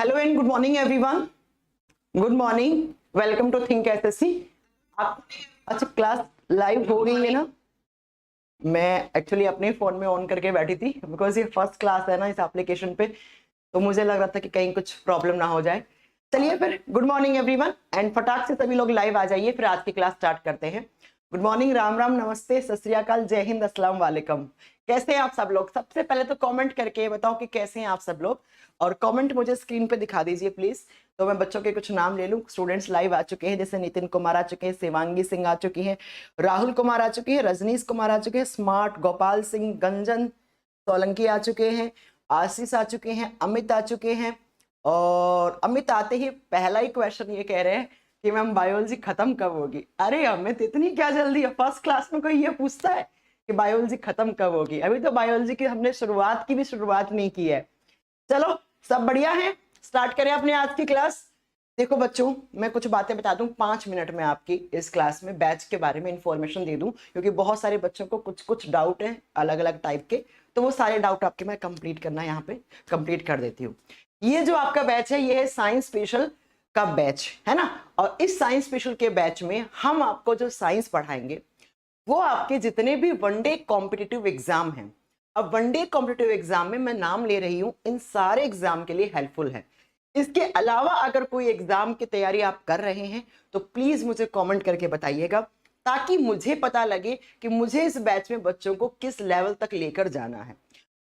Hello and good morning everyone. Good morning, welcome to Think SSC. आप अच्छा class live हो गई है ना? मैं एक्चुअली अपने फोन में ऑन करके बैठी थी बिकॉज ये फर्स्ट क्लास है ना इस एप्लीकेशन पे, तो मुझे लग रहा था कि कहीं कुछ प्रॉब्लम ना हो जाए। चलिए फिर गुड मॉर्निंग एवरीवन एंड फटाक से सभी लोग लाइव आ जाइए, फिर आज की क्लास स्टार्ट करते हैं। गुड मॉर्निंग, राम राम, नमस्ते, सत श्री अकाल, जय हिंद, अस्सलाम वालेकुम। कैसे हैं आप सब लोग? सबसे पहले तो कमेंट करके बताओ कि कैसे हैं आप सब लोग, और कमेंट मुझे स्क्रीन पे दिखा दीजिए प्लीज, तो मैं बच्चों के कुछ नाम ले लूं। स्टूडेंट्स लाइव आ चुके हैं, जैसे नितिन कुमार आ चुके हैं, शिवांगी सिंह आ चुकी हैं, राहुल कुमार आ चुके हैं, रजनीश कुमार आ चुके हैं, स्मार्ट, गोपाल सिंह, गंजन सोलंकी आ चुके हैं, आशीष आ चुके हैं, अमित आ चुके हैं। और अमित आते ही पहला ही क्वेश्चन ये कह रहे हैं कि मैम बायोलॉजी खत्म कब होगी। अरे अमित, इतनी क्या जल्दी है? फर्स्ट क्लास में कोई ये पूछता है कि बायोलॉजी खत्म कब होगी? अभी तो बायोलॉजी की हमने शुरुआत की भी शुरुआत नहीं की है। चलो सब बढ़िया है, स्टार्ट करें अपने आज की क्लास। देखो बच्चों, मैं कुछ बातें बता दूं 5 मिनट में आपकी इस क्लास में बैच के बारे में इंफॉर्मेशन दे दूं, क्योंकि बहुत सारे बच्चों को कुछ कुछ डाउट है अलग अलग टाइप के, तो वो सारे डाउट आपके मैं कंप्लीट करना यहाँ पे कंप्लीट कर देती हूँ। ये जो आपका बैच है ये है साइंस स्पेशल का बैच है ना, और इस साइंस स्पेशल के बैच में हम आपको जो साइंस पढ़ाएंगे वो आपके जितने भी वनडे कॉम्पिटिटिव एग्जाम हैं, अब वनडे कॉम्पिटिटिव एग्जाम में मैं नाम ले रही हूं, इन सारे एग्जाम के लिए हेल्पफुल है। इसके अलावा अगर कोई एग्जाम की तैयारी आप कर रहे हैं तो प्लीज मुझे कमेंट करके बताइएगा, ताकि मुझे पता लगे कि मुझे इस बैच में बच्चों को किस लेवल तक लेकर जाना है।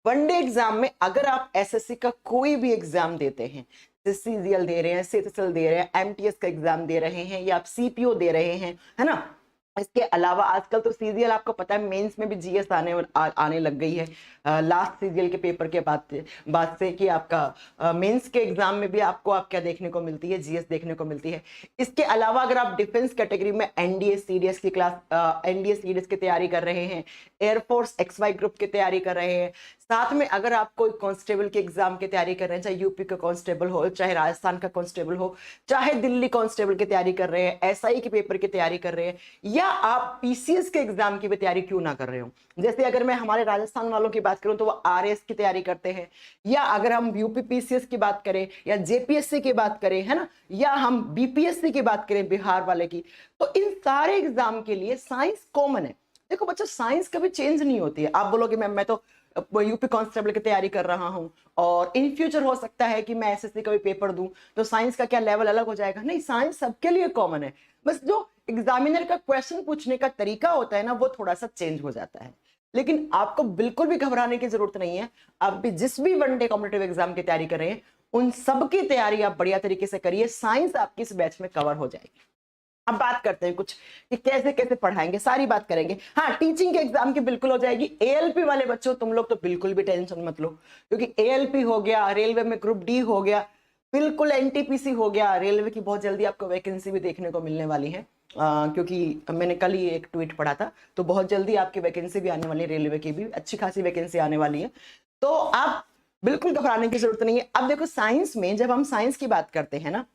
वनडे एग्जाम में अगर आप एसएससी का कोई भी एग्जाम देते हैं, सीजीएल दे रहे हैं, सीएचएसएल दे रहे हैं, एमटीएस का एग्जाम दे रहे हैं, या आप सीपीओ दे रहे हैं, है ना, इसके अलावा आजकल तो सीजीएल आपको पता है मेंस में भी जीएस आने लग गई है। लास्ट सीजीएल के पेपर के बाद से कि आपका मेंस के एग्जाम में भी आपको आप क्या देखने को मिलती है, जीएस देखने को मिलती है। इसके अलावा अगर आप डिफेंस कैटेगरी में एनडीए सीडीएस की क्लास एनडीए सीडीएस की तैयारी कर रहे हैं, एयरफोर्स एक्सवाई ग्रुप की तैयारी कर रहे हैं, साथ में अगर आप कोई कांस्टेबल के एग्जाम की तैयारी कर रहे हैं, चाहे यूपी का कांस्टेबल हो, चाहे राजस्थान का कांस्टेबल हो, चाहे दिल्ली कांस्टेबल की तैयारी कर रहे हैं, एसआई के पेपर की तैयारी कर रहे हैं, या आप पीसीएस के एग्जाम की भी तैयारी क्यों ना कर रहे हो। जैसे अगर मैं हमारे राजस्थान वालों की बात करूं तो वो आरएस की तैयारी करते हैं, या अगर हम यूपी पीसीएस की बात करें या जेपीएससी की बात करें, है ना, या हम बीपीएससी की बात करें बिहार वाले की, तो इन सारे एग्जाम के लिए साइंस कॉमन है। देखो बच्चों, साइंस कभी चेंज नहीं होती है। आप बोलोगे मैम मैं तो यूपी कांस्टेबल की तैयारी कर रहा हूं और इन फ्यूचर हो सकता है कि मैं एसएससी का भी पेपर दूं, तो साइंस का क्या लेवल अलग हो जाएगा? नहीं, साइंस सबके लिए कॉमन है, बस जो एग्जामिनर का क्वेश्चन पूछने का तरीका होता है ना वो थोड़ा सा चेंज हो जाता है। लेकिन आपको बिल्कुल भी घबराने की जरूरत नहीं है। आप भी जिस भी वनडे कॉम्पिटिटिव एग्जाम की तैयारी कर रहे हैं उन सबकी तैयारी आप बढ़िया तरीके से करिए, साइंस आपकी इस बैच में कवर हो जाएगी। अब बात करते हैं कुछ कि कैसे कैसे पढ़ाएंगे, सारी बात करेंगे। हाँ, टीचिंग के एग्जाम की बिल्कुल हो जाएगी। एएलपी वाले बच्चों तुम लोग तो बिल्कुल भी टेंशन मत लो, क्योंकि एएलपी हो गया, रेलवे में ग्रुप डी हो गया, बिल्कुल एनटीपीसी हो गया, रेलवे की बहुत जल्दी आपको वैकेंसी भी देखने को मिलने वाली है। क्योंकि मैंने कल ही एक ट्वीट पढ़ा था, तो बहुत जल्दी आपकी वैकेंसी भी आने वाली है, रेलवे की भी अच्छी खासी वैकेंसी आने वाली है, तो आप बिल्कुल घबराने की जरूरत नहीं है। अब देखो साइंस में जब हम साइंस की बात करते हैं ना,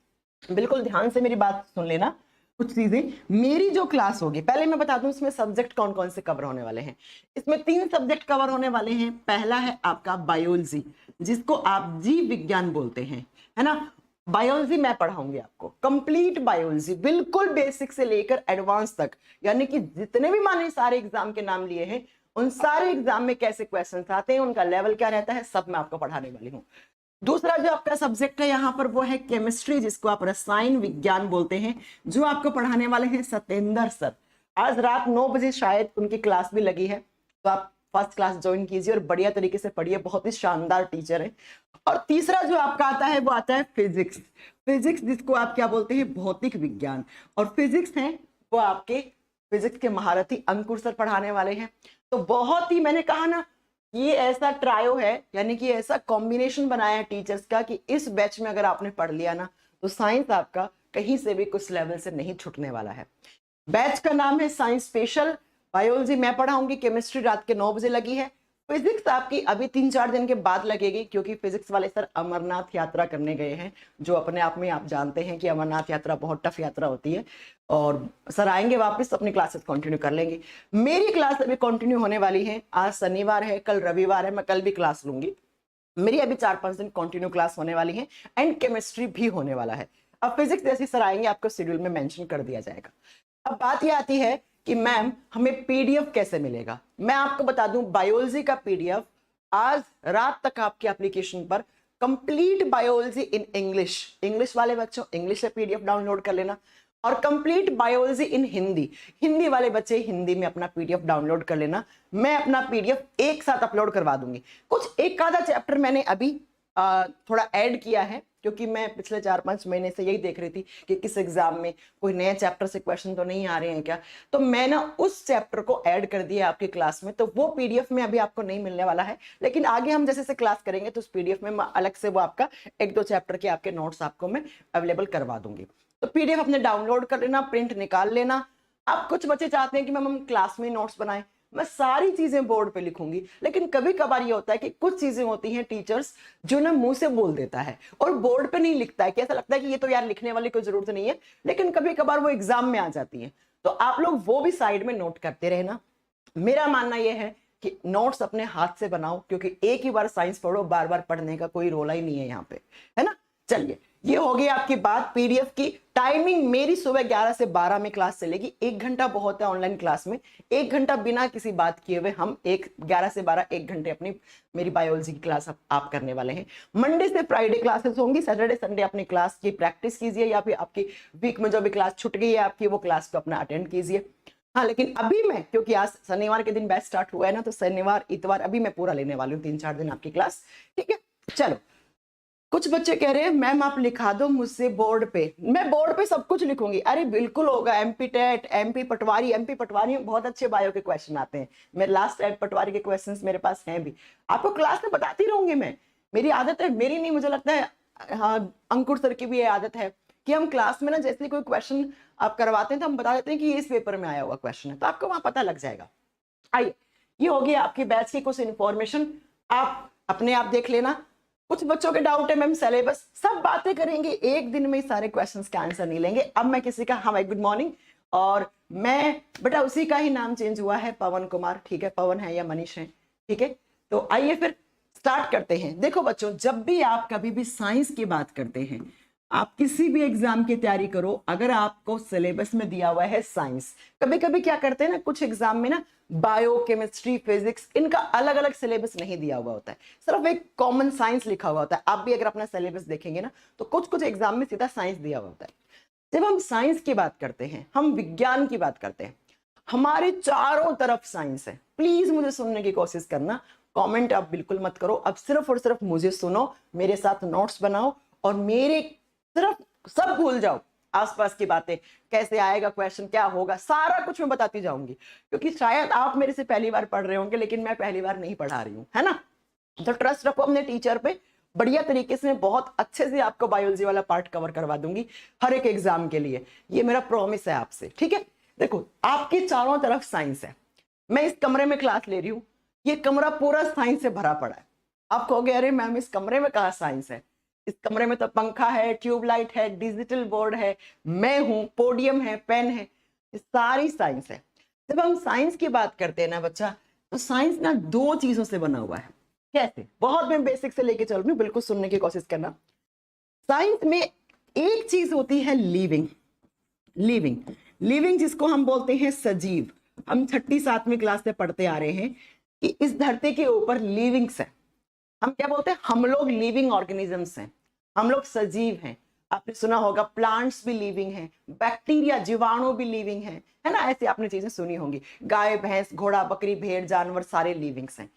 बिल्कुल ध्यान से मेरी बात सुन लेना। कुछ चीजें मेरी जो क्लास होगी, पहले मैं बता दूं इसमें सब्जेक्ट कौन कौन से कवर होने वाले हैं। इसमें 3 सब्जेक्ट कवर होने वाले हैं। पहला है आपका बायोलॉजी, जिसको आप जीव विज्ञान बोलते हैं, है ना। बायोलॉजी मैं पढ़ाऊंगी आपको, कंप्लीट बायोलॉजी, बिल्कुल बेसिक से लेकर एडवांस तक, यानी कि जितने भी माने सारे एग्जाम के नाम लिए हैं, उन सारे एग्जाम में कैसे क्वेश्चंस आते हैं, उनका लेवल क्या रहता है, सब मैं आपको पढ़ाने वाली हूँ। दूसरा जो आपका सब्जेक्ट है यहाँ पर वो है केमिस्ट्री, जिसको आप रसायन विज्ञान बोलते हैं, जो आपको पढ़ाने वाले हैं सत्येंद्र सर। आज रात 9 बजे शायद उनकी क्लास भी लगी है, तो आप फर्स्ट क्लास ज्वाइन कीजिए और बढ़िया तरीके से पढ़िए, बहुत ही शानदार टीचर है। और तीसरा जो आपका आता है वो आता है फिजिक्स। फिजिक्स जिसको आप क्या बोलते हैं, भौतिक विज्ञान, और फिजिक्स है वो आपके फिजिक्स के महारथी अंकुर सर पढ़ाने वाले हैं। तो बहुत ही, मैंने कहा ना, ये ऐसा ट्रायो है, यानी कि ऐसा कॉम्बिनेशन बनाया है टीचर्स का कि इस बैच में अगर आपने पढ़ लिया ना तो साइंस आपका कहीं से भी कुछ लेवल से नहीं छूटने वाला है। बैच का नाम है साइंस स्पेशल। बायोलॉजी मैं पढ़ाऊंगी, केमिस्ट्री रात के 9 बजे लगी है, फिजिक्स आपकी अभी 3-4 दिन के बाद लगेगी, क्योंकि फिजिक्स वाले सर अमरनाथ यात्रा करने गए हैं, जो अपने आप में आप जानते हैं कि अमरनाथ यात्रा बहुत टफ यात्रा होती है, और सर आएंगे वापस अपनी क्लासेस कंटिन्यू कर लेंगे। मेरी क्लास अभी कंटिन्यू होने वाली है, आज शनिवार है, कल रविवार है, मैं कल भी क्लास लूंगी, मेरी अभी 4-5 दिन कंटिन्यू क्लास होने वाली है एंड केमिस्ट्री भी होने वाला है। अब फिजिक्स जैसे सर आएंगे आपको शेड्यूल में मेंशन कर दिया जाएगा। अब बात ये आती है कि मैम हमें पीडीएफ कैसे मिलेगा। मैं आपको बता दूं बायोलॉजी का पीडीएफ आज रात तक आपके एप्लीकेशन पर कंप्लीट बायोलॉजी इन इंग्लिश वाले बच्चों इंग्लिश से पीडीएफ डाउनलोड कर लेना, और कंप्लीट बायोलॉजी इन हिंदी वाले बच्चे हिंदी में अपना पीडीएफ डाउनलोड कर लेना। मैं अपना पीडीएफ एक साथ अपलोड करवा दूंगी। कुछ एक आधा चैप्टर मैंने अभी थोड़ा ऐड किया है, क्योंकि मैं पिछले 4-5 महीने से यही देख रही थी कि किस एग्जाम में कोई नए चैप्टर से क्वेश्चन तो नहीं आ रहे हैं क्या, तो मैं ना उस चैप्टर को ऐड कर दिया आपकी क्लास में। तो वो पीडीएफ में अभी आपको नहीं मिलने वाला है, लेकिन आगे हम जैसे से क्लास करेंगे तो उस पीडीएफ में अलग से वो आपका 1-2 चैप्टर के आपके नोट्स आपको मैं अवेलेबल करवा दूंगी। तो पीडीएफ अपने डाउनलोड कर लेना, प्रिंट निकाल लेना। आप कुछ बच्चे चाहते हैं कि मैम हम क्लास में नोट्स बनाएं, मैं सारी चीजें बोर्ड पे लिखूंगी, लेकिन कभी कभार ये होता है कि कुछ चीजें होती हैं टीचर्स जो ना मुंह से बोल देता है और बोर्ड पे नहीं लिखता है, कि ऐसा लगता है कि ये तो यार लिखने वाली कोई जरूरत नहीं है, लेकिन कभी कभार वो एग्जाम में आ जाती है। तो आप लोग वो भी साइड में नोट करते रहना। मेरा मानना यह है कि नोट्स अपने हाथ से बनाओ, क्योंकि एक ही बार साइंस पढ़ो, बार बार पढ़ने का कोई रोला ही नहीं है यहाँ पे, है ना। चलिए, ये हो गई आपकी बात पीडीएफ की। टाइमिंग मेरी सुबह 11 से 12 में क्लास चलेगी। 1 घंटा बहुत है ऑनलाइन क्लास में, 1 घंटा बिना किसी बात किए हुए हम 11 से 12 1 घंटे अपनी मेरी बायोलॉजी की क्लास आप करने वाले हैं। मंडे से फ्राइडे क्लासेस होंगी, सैटरडे संडे अपनी क्लास की प्रैक्टिस कीजिए, या फिर आपकी वीक में जो भी क्लास छूट गई है आपकी वो क्लास को अपना अटेंड कीजिए। हाँ, लेकिन अभी मैं, क्योंकि आज शनिवार के दिन बैच स्टार्ट हुआ है ना, तो शनिवार इतवार अभी मैं पूरा लेने वाली हूँ, 3-4 दिन आपकी क्लास, ठीक है। चलो, कुछ बच्चे कह रहे हैं मैम आप लिखा दो मुझसे बोर्ड पे। मैं बोर्ड पे सब कुछ लिखूंगी। अरे बिल्कुल होगा। एमपी टेट, एमपी पटवारी में बहुत अच्छे बायो के क्वेश्चन आते हैं। मैं लास्ट पटवारी के क्वेश्चंस मेरे पास हैं भी, आपको क्लास में बताती रहूंगी मैं। मेरी आदत है, मेरी नहीं, मुझे लगता है हाँ अंकुर सर की भी ये आदत है कि हम क्लास में ना जैसे कोई क्वेश्चन आप करवाते हैं तो हम बता देते हैं कि इस पेपर में आया हुआ क्वेश्चन है, तो आपको वहां पता लग जाएगा। आइए, ये होगी आपकी बैच की कुछ इन्फॉर्मेशन, आप अपने आप देख लेना। कुछ बच्चों के डाउट है मैम सिलेबस, सब बातें करेंगे, एक दिन में सारे क्वेश्चंस का आंसर नहीं लेंगे। अब मैं किसी का, हाँ भाई गुड मॉर्निंग, और मैं बेटा उसी का ही नाम चेंज हुआ है, पवन कुमार, ठीक है, पवन है या मनीष है, ठीक है। तो आइए फिर स्टार्ट करते हैं। देखो बच्चों, जब भी आप कभी भी साइंस की बात करते हैं, आप किसी भी एग्जाम की तैयारी करो, अगर आपको सिलेबस में दिया हुआ है साइंस, कभी कभी क्या करते हैं ना कुछ एग्जाम में ना बायो, केमिस्ट्री, फिजिक्स, इनका अलग अलग सिलेबस नहीं दिया हुआ होता है, सिर्फ एक कॉमन साइंस लिखा हुआ होता है। आप भी अगर अपना सिलेबस देखेंगे ना तो कुछ कुछ एग्जाम में सीधा साइंस दिया हुआ होता है। जब हम साइंस की बात करते हैं, हम विज्ञान की बात करते हैं, हमारे चारों तरफ साइंस है। प्लीज मुझे सुनने की कोशिश करना, कमेंट आप बिल्कुल मत करो, अब सिर्फ और सिर्फ मुझे सुनो, मेरे साथ नोट्स बनाओ, और मेरे सिर्फ सब भूल जाओ, आसपास की बातें, कैसे आएगा क्वेश्चन, क्या होगा, सारा कुछ मैं बताती जाऊंगी, क्योंकि शायद आप मेरे से पहली बार पढ़ रहे होंगे, लेकिन मैं पहली बार नहीं पढ़ा रही हूँ, है ना। तो ट्रस्ट रखो अपने टीचर पे, बढ़िया तरीके से, बहुत अच्छे से आपको बायोलॉजी वाला पार्ट कवर करवा दूंगी हर एक एग्जाम के लिए, ये मेरा प्रॉमिस है आपसे, ठीक है। देखो, आपके चारों तरफ साइंस है, मैं इस कमरे में क्लास ले रही हूँ, ये कमरा पूरा साइंस से भरा पड़ा है। आप कहोगे अरे मैम इस कमरे में कहाँ साइंस है, इस कमरे में तो पंखा है, ट्यूबलाइट है, डिजिटल बोर्ड है, मैं हूं, पोडियम है, पेन है, सारी साइंस है। जब हम साइंस की बात करते हैं ना बच्चा, तो साइंस ना 2 चीजों से बना हुआ है। कैसे, बहुत मैं बेसिक से लेके चल रही हूँ, बिल्कुल सुनने की कोशिश करना। साइंस में एक चीज होती है लिविंग, लिविंग जिसको हम बोलते हैं सजीव। हम 6ठी-7वीं क्लास से पढ़ते आ रहे हैं कि इस धरती के ऊपर लिविंग्स है। हम क्या बोलते हैं, हम लोग लिविंग ऑर्गेनिजम्स हैं, हम लोग सजीव हैं। आपने सुना होगा प्लांट्स भी लिविंग हैं, बैक्टीरिया, जीवाणु भी लिविंग हैं, है ना, ऐसे आपने चीजें सुनी होंगी। गाय, भैंस, घोड़ा, बकरी, भेड़, जानवर सारे लिविंग्स हैं।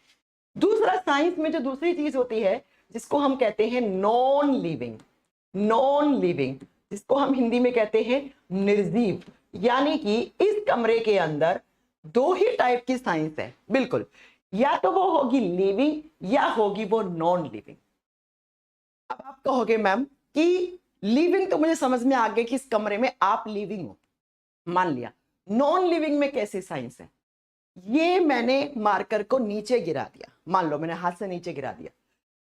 दूसरा, साइंस में जो दूसरी चीज होती है जिसको हम कहते हैं नॉन लिविंग, जिसको हम हिंदी में कहते हैं निर्जीव। यानी कि इस कमरे के अंदर 2 ही टाइप की साइंस है, बिल्कुल, या तो वो होगी लिविंग या होगी वो नॉन लिविंग। अब आप कहोगे मैम कि लिविंग तो मुझे समझ में आ गया कि इस कमरे में आप लिविंग हो, मान लिया, नॉन लिविंग में कैसी साइंस है। ये मैंने मार्कर को नीचे गिरा दिया, मान लो मैंने हाथ से नीचे गिरा दिया,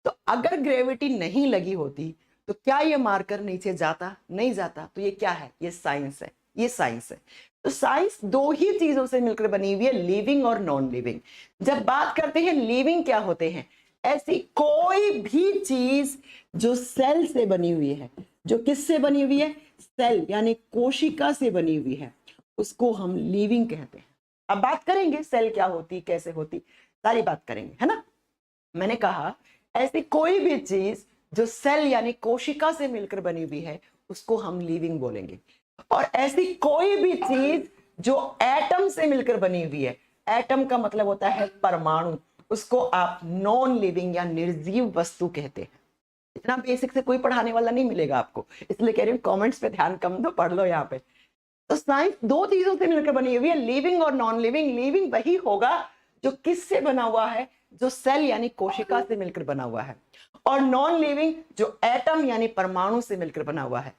तो अगर ग्रेविटी नहीं लगी होती तो क्या ये मार्कर नीचे जाता, नहीं जाता। तो ये क्या है, ये साइंस है, ये साइंस है। तो साइंस 2 ही चीजों से मिलकर बनी हुई है, लिविंग और नॉन लिविंग। जब बात करते हैं लिविंग क्या होते हैं, ऐसी कोई भी चीज जो सेल से बनी हुई है, जो किससे बनी हुई है, सेल यानी कोशिका से बनी हुई है, उसको हम लिविंग कहते हैं। अब बात करेंगे सेल क्या होती, कैसे होती, सारी बात करेंगे, है ना। मैंने कहा ऐसी कोई भी चीज जो सेल यानी कोशिका से मिलकर बनी हुई है उसको हम लिविंग बोलेंगे। और ऐसी कोई भी चीज जो एटम से मिलकर बनी हुई है, एटम का मतलब होता है परमाणु, उसको आप नॉन लिविंग या निर्जीव वस्तु कहते हैं। इतना बेसिक से कोई पढ़ाने वाला नहीं मिलेगा आपको, इसलिए कह रही हूँ कमेंट्स पे ध्यान कम दो, पढ़ लो यहाँ पे। तो साइंस दो चीजों से मिलकर बनी हुई है, लिविंग और नॉन लिविंग। लिविंग वही होगा जो किससे बना हुआ है, जो सेल यानी कोशिका से मिलकर बना हुआ है, और नॉन लिविंग जो एटम यानी परमाणु से मिलकर बना हुआ है।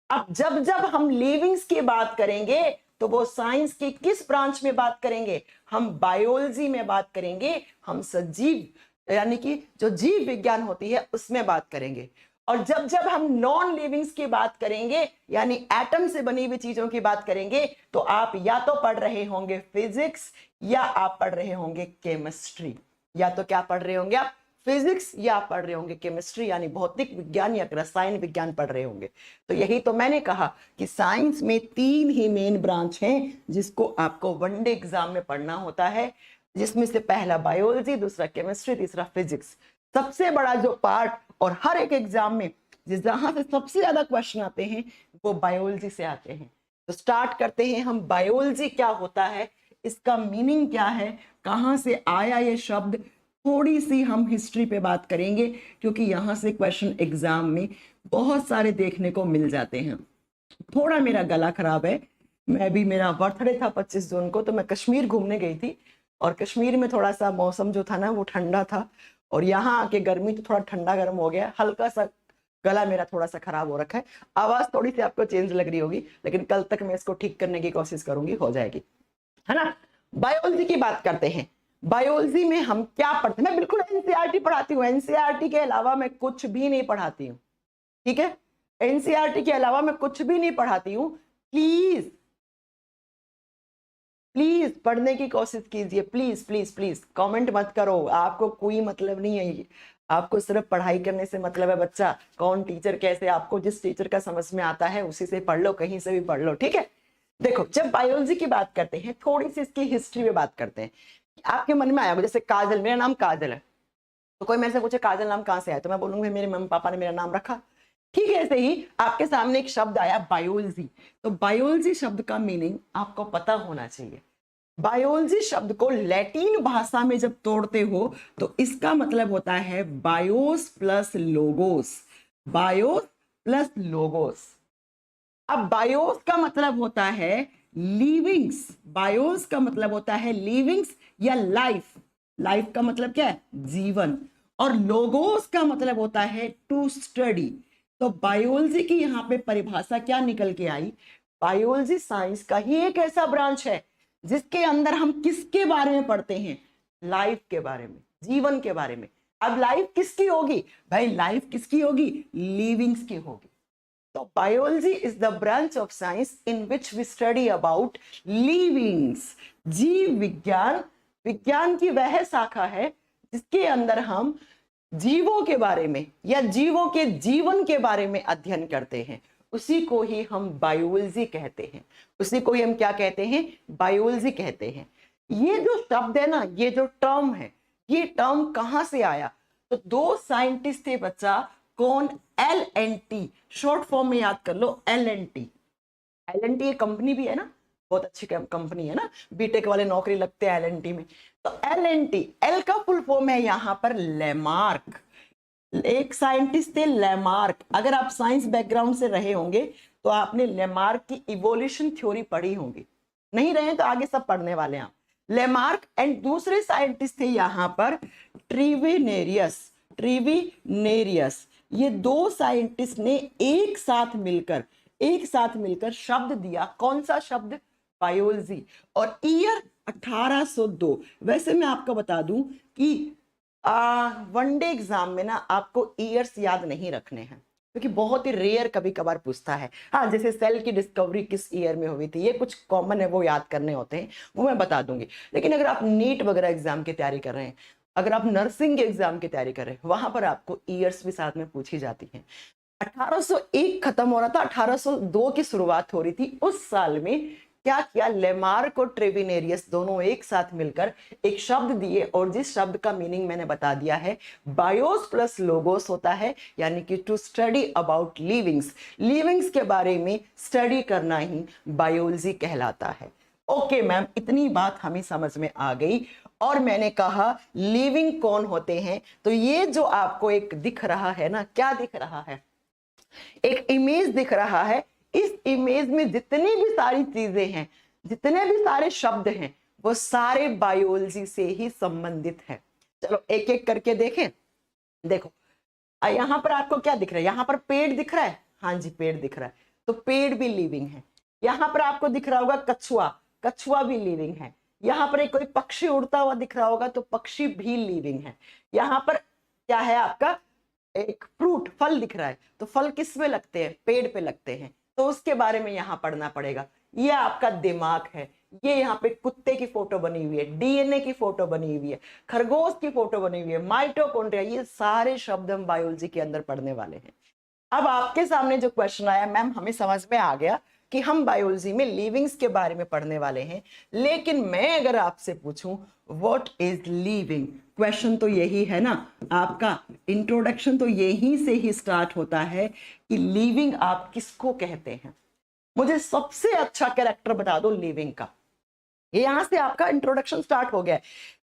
अब जब जब हम लिविंग्स की बात करेंगे तो वो साइंस की किस ब्रांच में बात करेंगे, हम बायोलॉजी में बात करेंगे, हम सजीव यानी कि जो जीव विज्ञान होती है उसमें बात करेंगे। और जब जब हम नॉन लिविंग्स की बात करेंगे यानी एटम से बनी हुई चीजों की बात करेंगे तो आप या तो पढ़ रहे होंगे फिजिक्स या आप पढ़ रहे होंगे केमिस्ट्री। या तो क्या पढ़ रहे होंगे आप, फिजिक्स, या आप पढ़ रहे होंगे केमिस्ट्री यानी भौतिक विज्ञान या रसायन विज्ञान पढ़ रहे होंगे। तो यही तो मैंने कहा कि साइंस में तीन ही मेन ब्रांच हैं जिसको आपको वनडे एग्जाम में पढ़ना होता है, जिसमें से पहला बायोलॉजी, दूसरा केमिस्ट्री, तीसरा फिजिक्स। सबसे बड़ा जो पार्ट और हर एक एग्जाम में जहां से सबसे ज्यादा क्वेश्चन आते हैं वो बायोलॉजी से आते हैं। तो स्टार्ट करते हैं हम, बायोलॉजी क्या होता है, इसका मीनिंग क्या है, कहां से आया ये शब्द, थोड़ी सी हम हिस्ट्री पे बात करेंगे क्योंकि यहाँ से क्वेश्चन एग्जाम में बहुत सारे देखने को मिल जाते हैं। थोड़ा मेरा गला खराब है, मैं भी, मेरा बर्थडे था 25 जून को, तो मैं कश्मीर घूमने गई थी और कश्मीर में थोड़ा सा मौसम जो था ना वो ठंडा था, और यहाँ आके गर्मी तो थोड़ा ठंडा गर्म हो गया, हल्का सा गला मेरा थोड़ा सा खराब हो रखा है, आवाज थोड़ी सी आपको चेंज लग रही होगी, लेकिन कल तक मैं इसको ठीक करने की कोशिश करूंगी, हो जाएगी, है ना। बायोलॉजी की बात करते हैं। बायोलॉजी में हम क्या पढ़ते हैं, मैं बिल्कुल एनसीईआरटी पढ़ाती हूँ, एनसीईआरटी के अलावा मैं कुछ भी नहीं पढ़ाती हूँ, ठीक है। एनसीईआरटी के अलावा मैं कुछ भी नहीं पढ़ाती हूँ। प्लीज प्लीज पढ़ने की कोशिश कीजिए, प्लीज प्लीज प्लीज, कमेंट मत करो, आपको कोई मतलब नहीं है, आपको सिर्फ पढ़ाई करने से मतलब है बच्चा, कौन टीचर कैसे, आपको जिस टीचर का समझ में आता है उसी से पढ़ लो, कहीं से भी पढ़ लो, ठीक है। देखो जब बायोलॉजी की बात करते हैं थोड़ी सी इसकी हिस्ट्री में बात करते हैं। आपके मन में आया जैसे काजल, मेरा नाम काजल है, तो कोई मेरे से पूछे काजल नाम कहाँ से आया, तो मैं बोलूंगी मेरे मम्मी पापा ने मेरा नाम रखा, ठीक है। ऐसे ही आपके सामने एक शब्द आया बायोलॉजी, तो बायोलॉजी शब्द का मीनिंग आपको पता होना चाहिए। बायोलॉजी शब्द को लैटिन भाषा में जब तोड़ते हो तो इसका मतलब होता है BIOS plus logos, BIOS plus logos. अब बायोस का मतलब होता है लिविंग्स, बायोस का मतलब होता है लिविंग्स या लाइफ, लाइफ का मतलब क्या है, जीवन, और लोगोस का मतलब होता है टू स्टडी। तो बायोलॉजी की यहाँ पे परिभाषा क्या निकल के आई, बायोलॉजी साइंस का ही एक ऐसा ब्रांच है जिसके अंदर हम किसके बारे में पढ़ते हैं, लाइफ के बारे में, जीवन के बारे में। अब लाइफ किसकी होगी भाई, लाइफ किसकी होगी, लिविंग्स की होगी। तो biology is the branch of science in which we study about livings. जीव विज्ञान, विज्ञान की वह शाखा है जिसके अंदर हम जीवों के बारे में या जीवों के जीवन के बारे में अध्ययन करते हैं, उसी को ही हम बायोलॉजी कहते हैं, उसी को ही हम क्या कहते हैं, बायोलॉजी कहते हैं। ये जो शब्द है ना, ये जो टर्म है, ये टर्म कहां से आया, तो दो साइंटिस्ट थे बच्चा, कौन, LNT, शॉर्ट फॉर्म में याद कर लो, LNT। LNT एक कंपनी भी है ना, बहुत अच्छी कंपनी है ना, बीटेक वाले नौकरी लगते हैं LNT में। तो LNT, L का फुल फॉर्म है यहाँ पर लेमार्क, एक साइंटिस्ट थे लेमार्क। अगर आप साइंस बैकग्राउंड से रहे होंगे तो आपने लेमार्क की इवोल्यूशन थ्योरी पढ़ी होगी, नहीं रहे तो आगे सब पढ़ने वाले हैं आप। लेमार्क एंड दूसरे साइंटिस्ट थे यहाँ पर ट्रीवेनेरियस, ट्रीवेनेरियस। ये दो साइंटिस्ट ने एक साथ मिलकर शब्द दिया, कौन सा शब्द, बायोलॉजी, और ईयर 1802। वैसे मैं आपको बता दूं कि वनडे एग्जाम में ना आपको ईयर्स याद नहीं रखने हैं क्योंकि बहुत ही रेयर कभी कभार पूछता है। हाँ, जैसे सेल की डिस्कवरी किस ईयर में हुई थी, ये कुछ कॉमन है, वो याद करने होते हैं, वो मैं बता दूंगी। लेकिन अगर आप नीट वगैरह एग्जाम की तैयारी कर रहे हैं अगर आप नर्सिंग के एग्जाम की तैयारी कर रहे हैं, वहां पर आपको ईयर्स भी साथ में पूछी जाती हैं। 1801 खत्म हो रहा था, 1802 की शुरुआत हो रही थी। उस साल में क्या किया, लेमार्क और ट्रेविनेरियस दोनों एक साथ मिलकर एक शब्द दिए, और जिस शब्द का मीनिंग मैंने बता दिया है, बायोस प्लस लोगोस होता है, यानी कि to study about livings. Livings के बारे में स्टडी करना ही बायोलॉजी कहलाता है। ओके मैम, इतनी बात हमें समझ में आ गई। और मैंने कहा लिविंग कौन होते हैं, तो ये जो आपको एक दिख रहा है ना, क्या दिख रहा है, एक इमेज दिख रहा है। इस इमेज में जितनी भी सारी चीजें हैं, जितने भी सारे शब्द हैं, वो सारे बायोलॉजी से ही संबंधित है। चलो एक एक करके देखें। देखो यहां पर आपको क्या दिख रहा है, यहां पर पेड़ दिख रहा है, हाँ जी पेड़ दिख रहा है, तो पेड़ भी लिविंग है। यहां पर आपको दिख रहा होगा कछुआ, कछुआ भी लिविंग है। यहां पर एक कोई पक्षी उड़ता हुआ दिख रहा होगा, तो पक्षी भी लिविंग है। यहां पर क्या है, आपका एक फ्रूट, फल दिख रहा है, तो फल किस पे लगते हैं, पेड़ पे लगते हैं, तो उसके बारे में यहां पढ़ना पड़ेगा। ये आपका दिमाग है, ये यहाँ पे कुत्ते की फोटो बनी हुई है, डीएनए की फोटो बनी हुई है, खरगोश की फोटो बनी हुई है, माइटोकॉन्ड्रिया, ये सारे शब्द हम बायोलॉजी के अंदर पढ़ने वाले हैं। अब आपके सामने जो क्वेश्चन आया, मैम हमें समझ में आ गया कि हम बायोलॉजी में लिविंग्स के बारे में पढ़ने वाले हैं, लेकिन मैं अगर आपसे पूछूं व्हाट इज लिविंग, क्वेश्चन तो यही है ना, आपका इंट्रोडक्शन तो यही से ही स्टार्ट होता है कि लिविंग आप किसको कहते हैं। मुझे सबसे अच्छा कैरेक्टर बता दो लिविंग का। यहां से आपका इंट्रोडक्शन स्टार्ट हो गया है।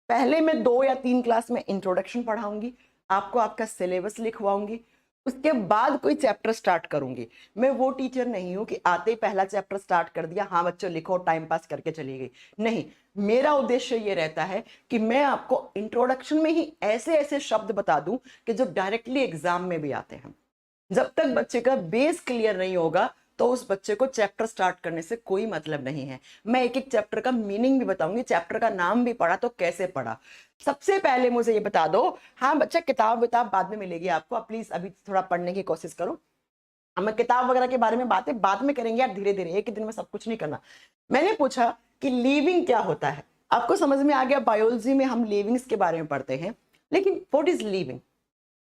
पहले मैं 2 या 3 क्लास में इंट्रोडक्शन पढ़ाऊंगी, आपको आपका सिलेबस लिखवाऊंगी, उसके बाद कोई चैप्टर स्टार्ट करूंगी। मैं वो टीचर नहीं हूं कि आते ही पहला चैप्टर स्टार्ट कर दिया, हाँ बच्चों लिखो, टाइम पास करके चली गई। नहीं, मेरा उद्देश्य ये रहता है कि मैं आपको इंट्रोडक्शन में ही ऐसे ऐसे शब्द बता दूं कि जो डायरेक्टली एग्जाम में भी आते हैं। जब तक बच्चे का बेस क्लियर नहीं होगा, तो उस बच्चे को चैप्टर स्टार्ट करने से कोई मतलब नहीं है। मैं एक एक चैप्टर का मीनिंग भी बताऊंगी, चैप्टर का नाम भी पढ़ा तो कैसे पढ़ा। सबसे पहले मुझे ये बता दो, हाँ बच्चा किताब बाद में मिलेगी आपको, प्लीज अभी थोड़ा पढ़ने की कोशिश करो। हमें किताब वगैरह के बारे में बातें बाद में करेंगे यार, धीरे धीरे, एक ही दिन में सब कुछ नहीं करना। मैंने पूछा कि लिविंग क्या होता है, आपको समझ में आ गया। बायोलॉजी में हम लिविंग्स के बारे में पढ़ते हैं, लेकिन व्हाट इज लिविंग,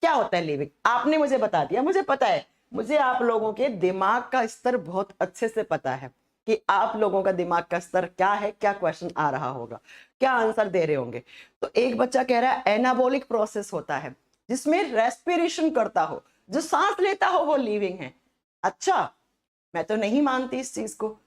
क्या होता है लिविंग, आपने मुझे बता दिया। मुझे पता है, मुझे आप लोगों के दिमाग का स्तर बहुत अच्छे से पता है कि आप लोगों का दिमाग का स्तर क्या है, क्या क्वेश्चन आ रहा होगा, क्या आंसर दे रहे होंगे। तो एक बच्चा कह रहा है एनाबॉलिक प्रोसेस होता है जिसमें रेस्पिरेशन करता हो, जो सांस लेता हो, वो लिविंग है। अच्छा, मैं तो नहीं मानती इस चीज को।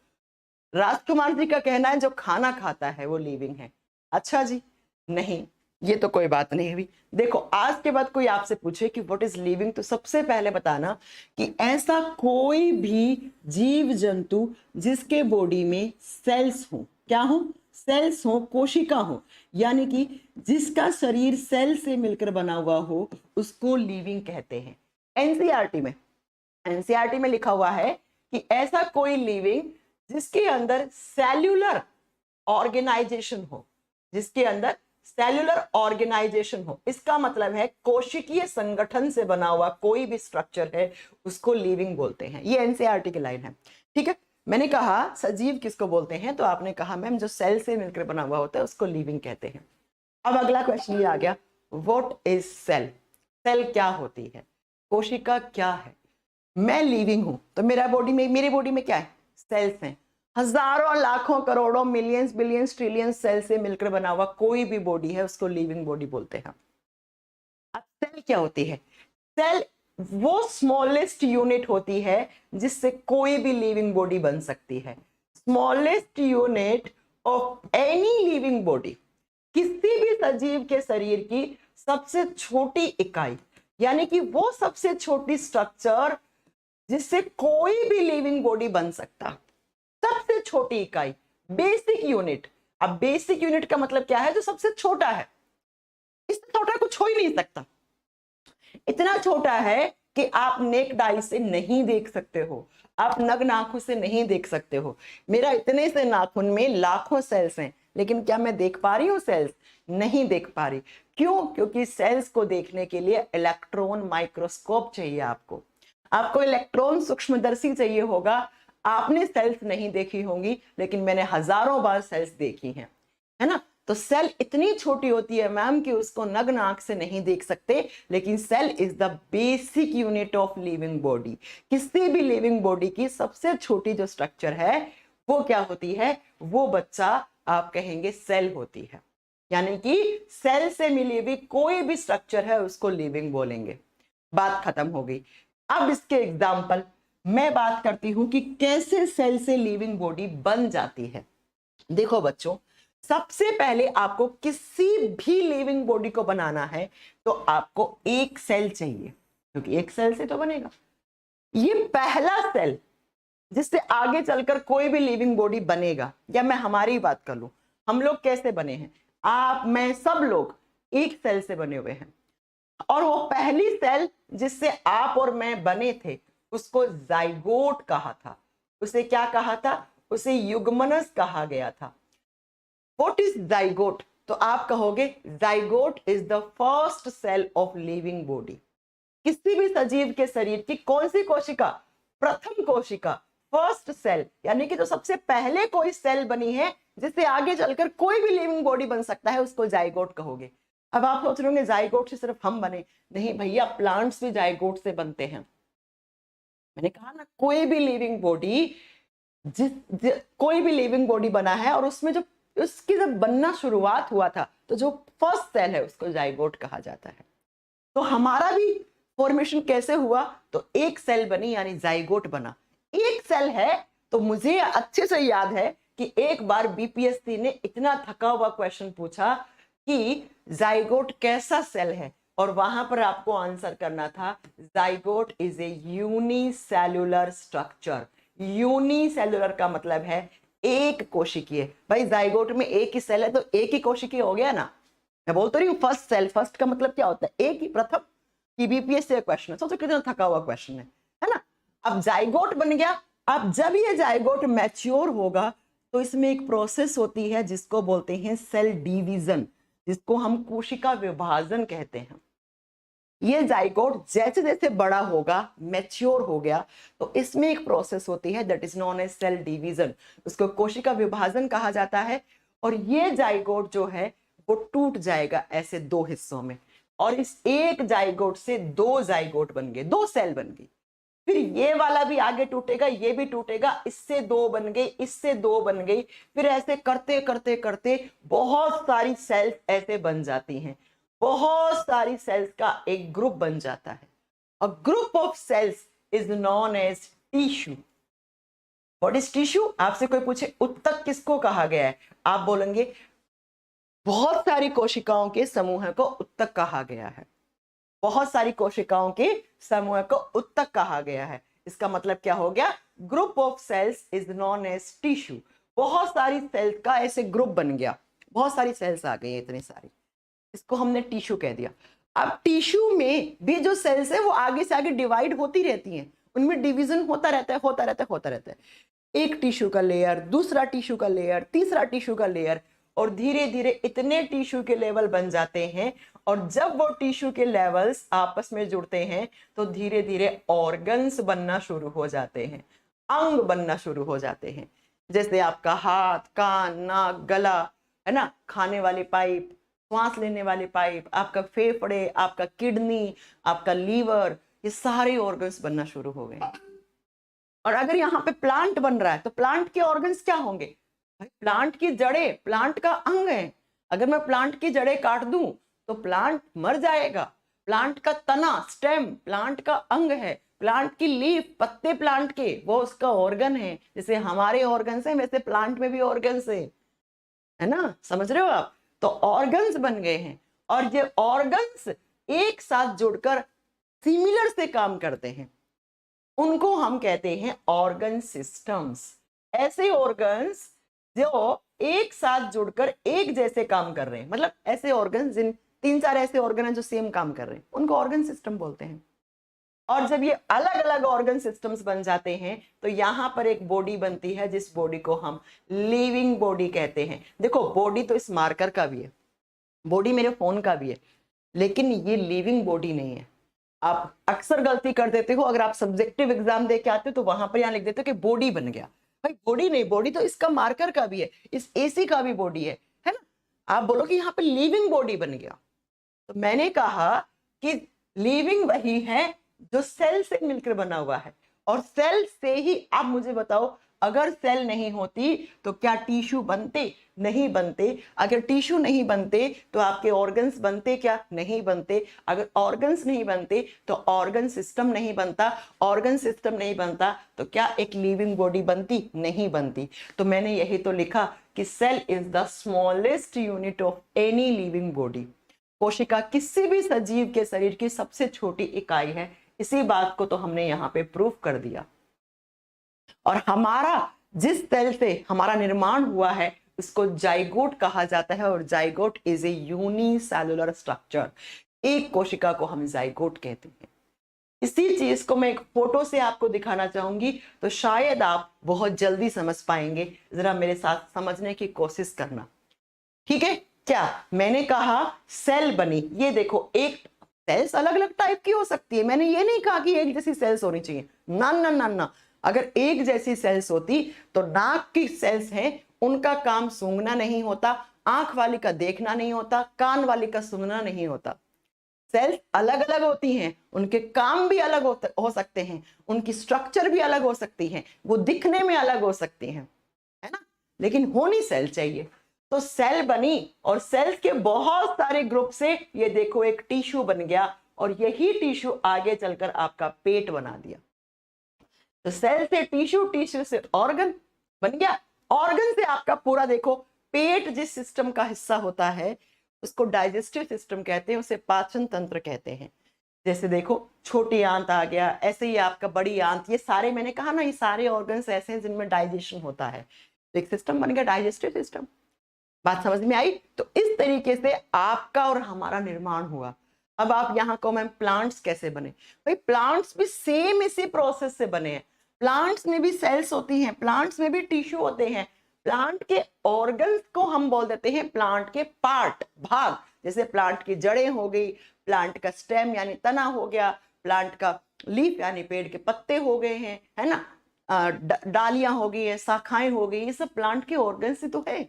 राजकुमार जी का कहना है जो खाना खाता है वो लिविंग है। अच्छा जी, नहीं, ये तो कोई बात नहीं हुई। देखो आज के बाद कोई आपसे पूछे कि व्हाट इज लिविंग, तो सबसे पहले बताना कि ऐसा कोई भी जीव जंतु जिसके बॉडी में सेल्स हो, क्या हो, सेल्स हो, कोशिका हो, यानी कि जिसका शरीर सेल से मिलकर बना हुआ हो, उसको लिविंग कहते हैं। एनसीईआरटी में लिखा हुआ है कि ऐसा कोई लिविंग जिसके अंदर सेल्यूलर ऑर्गेनाइजेशन हो, जिसके अंदर सेल्यूलर ऑर्गेनाइजेशन हो, इसका मतलब है कोशिकीय संगठन से बना हुआ कोई भी स्ट्रक्चर है, उसको लिविंग बोलते हैं। ये एनसीईआरटी की लाइन है, ठीक है। मैंने कहा सजीव किसको बोलते हैं, तो आपने कहा मैम जो सेल से मिलकर बना हुआ होता है उसको लिविंग कहते हैं। अब अगला क्वेश्चन ये आ गया, व्हाट इज सेल, सेल क्या होती है, कोशिका क्या है। मैं लिविंग हूं तो मेरी बॉडी में क्या है, सेल्स हैं। हजारों लाखों करोड़ों मिलियंस बिलियंस ट्रिलियंस सेल से मिलकर बना हुआ कोई भी बॉडी है, उसको लिविंग बॉडी बोलते हैं। अब सेल क्या होती है, सेल वो स्मॉलेस्ट यूनिट होती है जिससे कोई भी लिविंग बॉडी बन सकती है। Smallest unit of any living body, किसी भी सजीव के शरीर की सबसे छोटी इकाई, यानी कि वो सबसे छोटी स्ट्रक्चर जिससे कोई भी लिविंग बॉडी बन सकता, सबसे छोटी इकाई, बेसिक यूनिट। अब बेसिक यूनिट का मतलब क्या है, जो सबसे छोटा है, इससे छोटा कुछ हो ही नहीं सकता। इतना छोटा है कि आप नेक्ड आई से नहीं देख सकते हो, आप नग नाखून से नहीं देख सकते हो। मेरा इतने से नाखून में लाखों सेल्स हैं, लेकिन क्या मैं देख पा रही हूँ सेल्स, नहीं देख पा रही। क्यों, क्योंकि सेल्स को देखने के लिए इलेक्ट्रॉन माइक्रोस्कोप चाहिए, आपको इलेक्ट्रॉन सूक्ष्मदर्शी चाहिए होगा। आपने सेल्स नहीं देखी होंगी, लेकिन मैंने हजारों बार सेल्स देखी हैं, है ना। तो सेल इतनी छोटी होती है मैम कि उसको नग्न आंख से नहीं देख सकते, लेकिन cell is the basic unit of living body. किसी भी लिविंग बॉडी की सबसे छोटी जो स्ट्रक्चर है वो क्या होती है, वो बच्चा आप कहेंगे सेल होती है। यानी कि सेल से मिली हुई कोई भी स्ट्रक्चर है उसको लिविंग बोलेंगे। बात खत्म हो गई। अब इसके एग्जाम्पल मैं बात करती हूं कि कैसे सेल से लिविंग बॉडी बन जाती है। देखो बच्चों, सबसे पहले आपको किसी भी लिविंग बॉडी को बनाना है तो आपको एक सेल चाहिए, क्योंकि एक सेल से तो बनेगा। ये पहला सेल जिससे आगे चलकर कोई भी लिविंग बॉडी बनेगा, या मैं हमारी बात कर लूं, हम लोग कैसे बने हैं, आप मैं सब लोग एक सेल से बने हुए हैं। और वो पहली सेल जिससे आप और मैं बने थे उसको जाइगोट कहा था। उसे क्या कहा था, उसे युग्मनज कहा गया था। What is zygote? तो आप कहोगे zygote is the first cell of living body. किसी भी सजीव के शरीर की कौन सी कोशिका, प्रथम कोशिका, फर्स्ट सेल, यानी कि जो सबसे पहले कोई सेल बनी है जिससे आगे चलकर कोई भी लिविंग बॉडी बन सकता है उसको जाइगोट कहोगे। अब आप सोच रहे होंगे जाइगोट से सिर्फ हम बने, नहीं भैया, प्लांट्स भी जाइगोट से बनते हैं। मैंने कहा ना, कोई भी लिविंग बॉडी कोई भी लिविंग बॉडी बना है और उसमें जो उसकी जब बनना शुरुआत हुआ था तो जो फर्स्ट सेल है उसको जाइगोट कहा जाता है। तो हमारा भी फॉर्मेशन कैसे हुआ, तो एक सेल बनी यानी जाइगोट बना। एक सेल है तो मुझे अच्छे से याद है कि एक बार बीपीएससी ने इतना थका हुआ क्वेश्चन पूछा कि जाइगोट कैसा सेल है, और वहां पर आपको आंसर करना था zygote is a unicellular structure. Unicellular का मतलब है एक कोशिकीय। भाई जाइगोट में एक ही सेल है तो एक ही कोशिकीय हो गया ना। मैं बोल तो रही हूँ फर्स्ट सेल, फर्स्ट का मतलब क्या होता है, एक ही, प्रथम। की बीपीएससी क्वेश्चन है, सोचो कितना थका हुआ क्वेश्चन है ना। अब जाइगोट बन गया। अब जब ये जाइगोट मैच्योर होगा तो इसमें एक प्रोसेस होती है जिसको बोलते हैं सेल डिवीजन, जिसको हम कोशिका विभाजन कहते हैं। ये जाइगोट जैसे जैसे बड़ा होगा, मैच्योर हो गया, तो इसमें एक प्रोसेस होती है that is known as cell division, उसको कोशिका विभाजन कहा जाता है। और ये जाइगोट जो है वो टूट जाएगा ऐसे दो हिस्सों में, और इस एक जाइगोट से दो जाइगोट बन गए, दो सेल बन गई। फिर ये वाला भी आगे टूटेगा, ये भी टूटेगा, इससे दो बन गई, इससे दो बन गई, फिर ऐसे करते करते करते बहुत सारी सेल्स ऐसे बन जाती हैं। बहुत सारी सेल्स का एक ग्रुप बन जाता है। A group of cells is known as tissue. What is tissue? आपसे कोई पूछे उत्तक किसको कहा गया है, आप बोलेंगे बहुत सारी कोशिकाओं के समूह को उत्तक कहा गया है। बहुत सारी कोशिकाओं के समूह को उत्तक कहा गया है। इसका मतलब क्या हो गया, group of cells is known as tissue. बहुत सारी सेल्स का ऐसे ग्रुप बन गया, बहुत सारी सेल्स आ गई, इतनी सारी, इसको हमने टिश्यू कह दिया। अब टिश्यू में भी जो सेल्स है वो आगे से आगे डिवाइड होती रहती हैं, उनमें डिवीजन होता रहता है, होता रहता है, होता रहता है। एक टिश्यू का लेयर, दूसरा टिश्यू का लेयर, तीसरा टिश्यू का लेयर, और धीरे धीरे इतने टिश्यू के लेवल बन जाते हैं। और जब वो टिश्यू के लेवल्स आपस में जुड़ते हैं तो धीरे धीरे ऑर्गन्स बनना शुरू हो जाते हैं, अंग बनना शुरू हो जाते हैं। जैसे आपका हाथ, कान, नाक, गला, है ना, खाने वाली पाइप, श्वास लेने वाली पाइप, आपका फेफड़े, आपका किडनी, आपका लीवर, ये सारे ऑर्गन्स बनना शुरू हो गए। और अगर यहाँ पे प्लांट बन रहा है तो प्लांट के ऑर्गन्स क्या होंगे, भाई प्लांट की जड़ें प्लांट का अंग है। अगर मैं प्लांट की जड़ें काट दूं तो प्लांट मर जाएगा। प्लांट का तना, स्टेम, प्लांट का अंग है। प्लांट की लीफ, पत्ते प्लांट के, वो उसका ऑर्गन है। जैसे हमारे ऑर्गन्स है वैसे प्लांट में भी ऑर्गन्स है ना, समझ रहे हो आप। तो ऑर्गन्स बन गए हैं, और ये ऑर्गन्स एक साथ जुड़कर सिमिलर से काम करते हैं, उनको हम कहते हैं ऑर्गन सिस्टम्स। ऐसे ऑर्गन्स जो एक साथ जुड़कर एक जैसे काम कर रहे हैं, मतलब ऐसे ऑर्गन, जिन तीन चार ऐसे ऑर्गन हैं जो सेम काम कर रहे हैं, उनको ऑर्गन सिस्टम बोलते हैं। और जब ये अलग अलग ऑर्गन सिस्टम्स बन जाते हैं तो यहाँ पर एक बॉडी बनती है जिस बॉडी को हम लिविंग बॉडी कहते हैं। देखो बॉडी तो इस मार्कर का भी है, बॉडी मेरे फोन का भी है, लेकिन ये लिविंग बॉडी नहीं है। आप अक्सर गलती कर देते हो, अगर आप सब्जेक्टिव एग्जाम दे के आते हो तो वहां पर यहाँ लिख देते हो कि बॉडी बन गया। भाई बॉडी नहीं, बॉडी तो इसका मार्कर का भी है, इस एसी का भी बॉडी है ना। आप बोलो कि यहाँ पे लिविंग बॉडी बन गया, तो मैंने कहा कि लिविंग वही है जो सेल से मिलकर बना हुआ है, और सेल से ही आप मुझे बताओ, अगर सेल नहीं होती तो क्या टिश्यू बनते? नहीं बनते। अगर टिश्यू नहीं बनते तो आपके ऑर्गन्स बनते? क्या नहीं बनते। अगर ऑर्गन्स नहीं बनते तो ऑर्गन सिस्टम नहीं बनता। ऑर्गन सिस्टम नहीं बनता तो क्या एक लिविंग बॉडी बनती? नहीं बनती। तो मैंने यही तो लिखा कि cell is the smallest unit of any living body. कोशिका किसी भी सजीव के शरीर की सबसे छोटी इकाई है। इसी बात को तो हमने यहाँ पे प्रूव कर दिया। और हमारा जिस सेल से हमारा निर्माण हुआ है उसको जाइगोट कहा जाता है, और zygote is a unicellular structure. एक कोशिका को हम जाइगोट कहते हैं। इसी चीज को मैं एक फोटो से आपको दिखाना चाहूंगी, तो शायद आप बहुत जल्दी समझ पाएंगे। जरा मेरे साथ समझने की कोशिश करना, ठीक है। क्या मैंने कहा? सेल बनी। ये देखो, एक सेल्स अलग अलग टाइप की हो सकती है। मैंने ये नहीं कहा कि एक जैसी सेल्स होनी चाहिए, ना ना ना ना। अगर एक जैसी सेल्स होती तो नाक की सेल्स हैं, उनका काम सूंघना नहीं होता, आंख वाली का देखना नहीं होता, कान वाली का सुनना नहीं होता। सेल्स अलग अलग होती हैं, उनके काम भी अलग हो सकते हैं, उनकी स्ट्रक्चर भी अलग हो सकती है, वो दिखने में अलग हो सकती हैं, है ना, लेकिन होनी सेल चाहिए। तो सेल बनी, और सेल्स के बहुत सारे ग्रुप से ये देखो एक टिश्यू बन गया, और यही टिश्यू आगे चलकर आपका पेट बना दिया। तो सेल से टिश्यू, टिश्यू से ऑर्गन बन गया, ऑर्गन से आपका पूरा देखो पेट जिस सिस्टम का हिस्सा होता है उसको डाइजेस्टिव सिस्टम कहते हैं, उसे पाचन तंत्र कहते हैं। जैसे देखो छोटी आंत आ गया, ऐसे ही आपका बड़ी आंत, ये सारे मैंने कहा ना, ये सारे ऑर्गन्स ऐसे हैं जिनमें डाइजेशन होता है। तो एक सिस्टम बन गया डाइजेस्टिव सिस्टम। बात समझ में आई? तो इस तरीके से आपका और हमारा निर्माण हुआ। अब आप यहाँ को मैम प्लांट्स कैसे बने? भाई प्लांट्स भी सेम इसी प्रोसेस से बने हैं। प्लांट्स में भी सेल्स होती हैं, प्लांट्स में भी टिश्यू होते हैं। प्लांट के ऑर्गन्स को हम बोल देते हैं प्लांट के पार्ट, भाग। जैसे प्लांट की जड़ें हो गई, प्लांट का स्टेम यानी तना हो गया, प्लांट का लीफ यानी पेड़ के पत्ते हो गए हैं, है ना, डालियां हो गई है, शाखाएं हो गई, ये सब प्लांट के ऑर्गन से तो है।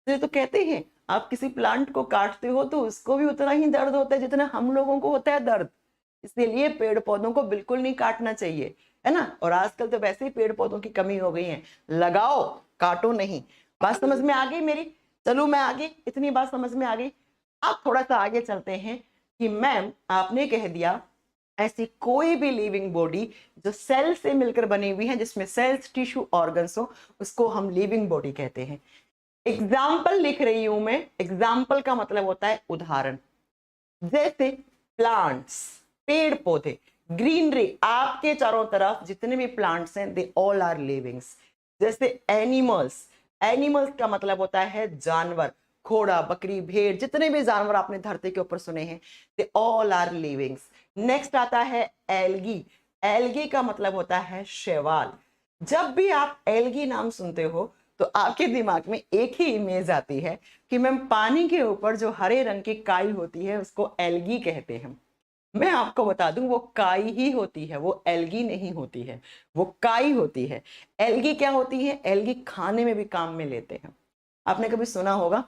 तो कहते हैं आप किसी प्लांट को काटते हो तो उसको भी उतना ही दर्द होता है जितना हम लोगों को होता है दर्द। इसलिए पेड़ पौधों को बिल्कुल नहीं काटना चाहिए, है ना। और आजकल तो वैसे ही पेड़ पौधों की कमी हो गई है, लगाओ काटो नहीं। बात समझ में आ गई मेरी? चलो मैं आगे, इतनी बात समझ में आ गई। अब थोड़ा सा आगे चलते हैं कि मैम आपने कह दिया ऐसी कोई भी लिविंग बॉडी जो सेल से मिलकर बनी हुई है, जिसमें सेल्स, टिश्यू, ऑर्गन्स हो, उसको हम लिविंग बॉडी कहते हैं। एग्जाम्पल लिख रही हूं मैं। एग्जाम्पल का मतलब होता है उदाहरण। जैसे प्लांट्स, पेड़ पौधे, ग्रीनरी, आपके चारों तरफ जितने भी प्लांट्स हैं दे ऑल आर लिविंग्स। जैसे एनिमल्स, एनिमल्स का मतलब होता है जानवर, घोड़ा, बकरी, भेड़, जितने भी जानवर आपने धरती के ऊपर सुने हैं they all are livings. Next आता है एल्गी। एल्गी का मतलब होता है शैवाल। जब भी आप एल्गी नाम सुनते हो तो आपके दिमाग में एक ही इमेज आती है कि मैम पानी के ऊपर जो हरे रंग की काई होती है उसको एल्गी कहते हैं। मैं आपको बता दूं वो काई ही होती है, वो एल्गी नहीं होती है, वो काई होती है। एल्गी क्या होती है? एल्गी खाने में भी काम में लेते हैं। आपने कभी सुना होगा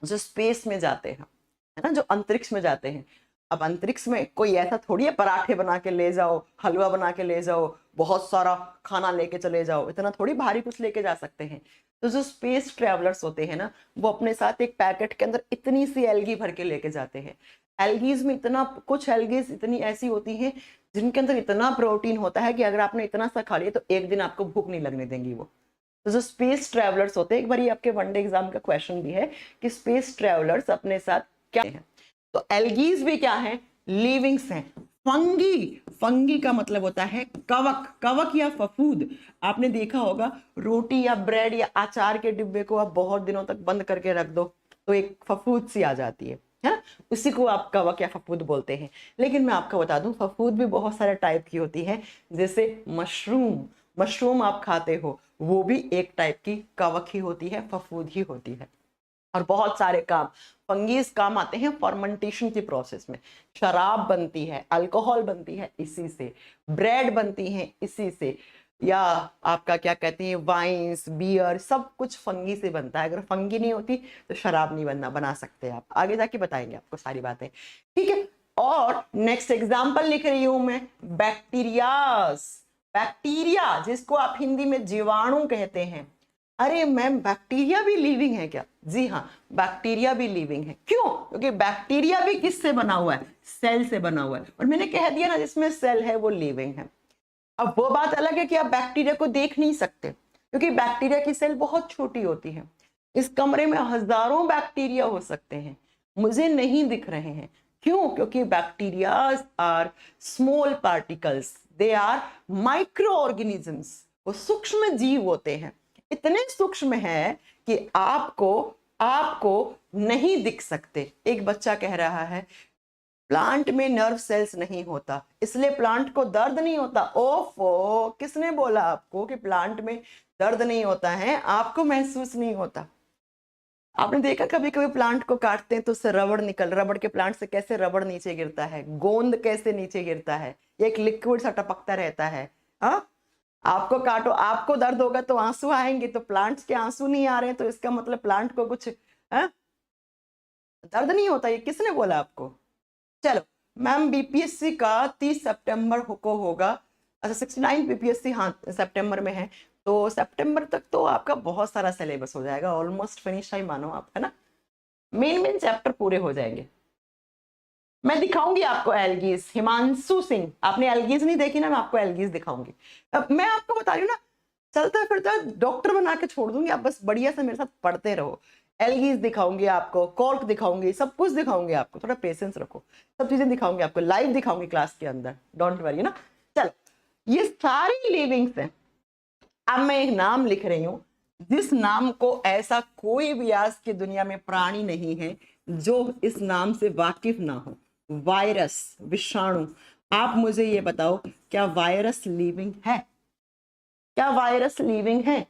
जो स्पेस में जाते हैं, है ना, जो अंतरिक्ष में जाते हैं। अब अंतरिक्ष में कोई ऐसा थोड़ी है पराठे बना के ले जाओ, हलवा बना के ले जाओ, बहुत सारा खाना लेके चले जाओ, इतना थोड़ी भारी कुछ लेके जा सकते हैं। तो जो स्पेस ट्रेवलर्स होते हैं ना, वो अपने साथ एक पैकेट के अंदर इतनी सी एल्गी भर के लेके जाते हैं। एल्गीज में इतना, कुछ एल्गीज इतनी ऐसी होती हैं जिनके अंदर इतना प्रोटीन होता है कि अगर आपने इतना सा खा लिया तो एक दिन आपको भूख नहीं लगने देंगी वो। तो जो स्पेस ट्रेवलर्स होते हैं, एक बार ये आपके वनडे एग्जाम का क्वेश्चन भी है कि स्पेस ट्रेवलर्स अपने साथ क्या है। तो एल्गीज भी क्या है? लिविंग्स हैं। फंगी, फंगी का मतलब होता है कवक, कवक या फफूद। आपने देखा होगा रोटी या ब्रेड या अचार के डिब्बे को आप बहुत दिनों तक बंद करके रख दो तो एक फफूद सी आ जाती है ना, उसी को आप कवक या फफूद बोलते हैं। लेकिन मैं आपको बता दूं फफूद भी बहुत सारे टाइप की होती है। जैसे मशरूम, मशरूम आप खाते हो वो भी एक टाइप की कवक ही होती है, फफूद ही होती है। और बहुत सारे काम फंगीज काम आते हैं फर्मेंटेशन की प्रोसेस में। शराब बनती है, अल्कोहल बनती है इसी से, ब्रेड बनती है इसी से, या आपका क्या कहते हैं वाइन्स, बियर, सब कुछ फंगी से बनता है। अगर फंगी नहीं होती तो शराब नहीं बना सकते आप। आगे जाके बताएंगे आपको सारी बातें, ठीक है। और नेक्स्ट एग्जांपल लिख रही हूं मैं, बैक्टीरियास। बैक्टीरिया जिसको आप हिंदी में जीवाणु कहते हैं। अरे मैम बैक्टीरिया भी लिविंग है क्या? जी हाँ, बैक्टीरिया भी लिविंग है। क्यों? क्योंकि बैक्टीरिया भी किससे बना हुआ है? सेल से बना हुआ है। और मैंने कह दिया ना, जिसमें सेल है वो लिविंग है। अब वो बात अलग है कि आप बैक्टीरिया को देख नहीं सकते, क्योंकि बैक्टीरिया की सेल बहुत छोटी होती है। इस कमरे में हजारों बैक्टीरिया हो सकते हैं, मुझे नहीं दिख रहे हैं। क्यों? क्योंकि bacteria are small particles, they are micro organisms. वो सूक्ष्म जीव होते हैं, इतने सूक्ष्म है कि आपको नहीं दिख सकते। एक बच्चा कह रहा है प्लांट में नर्व सेल्स नहीं होता, इसलिए प्लांट को दर्द नहीं होता। ओफो, किसने बोला आपको कि प्लांट में दर्द नहीं होता है? आपको महसूस नहीं होता। आपने देखा कभी कभी प्लांट को काटते हैं तो उससे रबड़ के प्लांट से कैसे रबड़ नीचे गिरता है, गोंद कैसे नीचे गिरता है, एक लिक्विड सा टपकता रहता है। हाँ, आपको काटो, आपको दर्द होगा तो आंसू आएंगे, तो प्लांट्स के आंसू नहीं आ रहे हैं तो इसका मतलब प्लांट को कुछ दर्द नहीं होता। ये किसने बोला आपको? चलो मैम, बीपीएससी का 30 सितंबर को होगा। अच्छा 69 बीपीएससी हाँ सितंबर में है, तो सितंबर तक तो आपका बहुत सारा सिलेबस हो जाएगा, ऑलमोस्ट फिनिश ही मानो आप, है ना। मेन चैप्टर पूरे हो जाएंगे। मैं दिखाऊंगी आपको एल्गीज। हिमांशु सिंह, आपने एल्गीज नहीं देखी ना, मैं आपको एल्गीज दिखाऊंगी। अब मैं आपको बता रही हूँ ना, चलता फिरता डॉक्टर बना के छोड़ दूंगी, आप बस बढ़िया से मेरे साथ पढ़ते रहो। एल्गीज दिखाऊंगी आपको, कॉर्क दिखाऊंगी, सब कुछ दिखाऊंगी आपको, थोड़ा पेशेंस रखो। सब चीजें दिखाऊंगी आपको, लाइव दिखाऊंगी क्लास के अंदर, डोंट वरी ना। चलो, ये सारी लिविंग्स हैं। अब मैं एक नाम लिख रही हूँ, जिस नाम को ऐसा कोई भी आज की दुनिया में प्राणी नहीं है जो इस नाम से वाकिफ ना हो। वायरस, विषाणु। आप मुझे ये बताओ, क्या वायरस लिविंग है? क्या वायरस लिविंग है?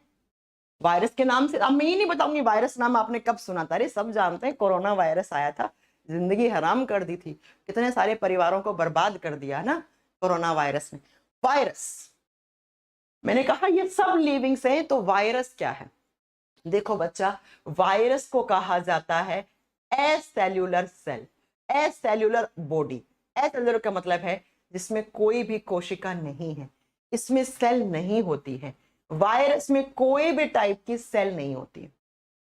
वायरस के नाम से, अब मैं ये नहीं बताऊंगी वायरस नाम आपने कब सुना था। अरे सब जानते हैं, कोरोना वायरस आया था, जिंदगी हराम कर दी थी, कितने सारे परिवारों को बर्बाद कर दिया ना कोरोना वायरस ने। वायरस, मैंने कहा ये सब लिविंग्स हैं, तो वायरस क्या है? देखो बच्चा, वायरस को कहा जाता है एसेल्यूलर सेल, एसेल्यूलर बॉडी। एसेल्यूलर का मतलब है जिसमें कोई भी कोशिका नहीं है, इसमें सेल नहीं होती है। वायरस में कोई भी टाइप की सेल नहीं होती है।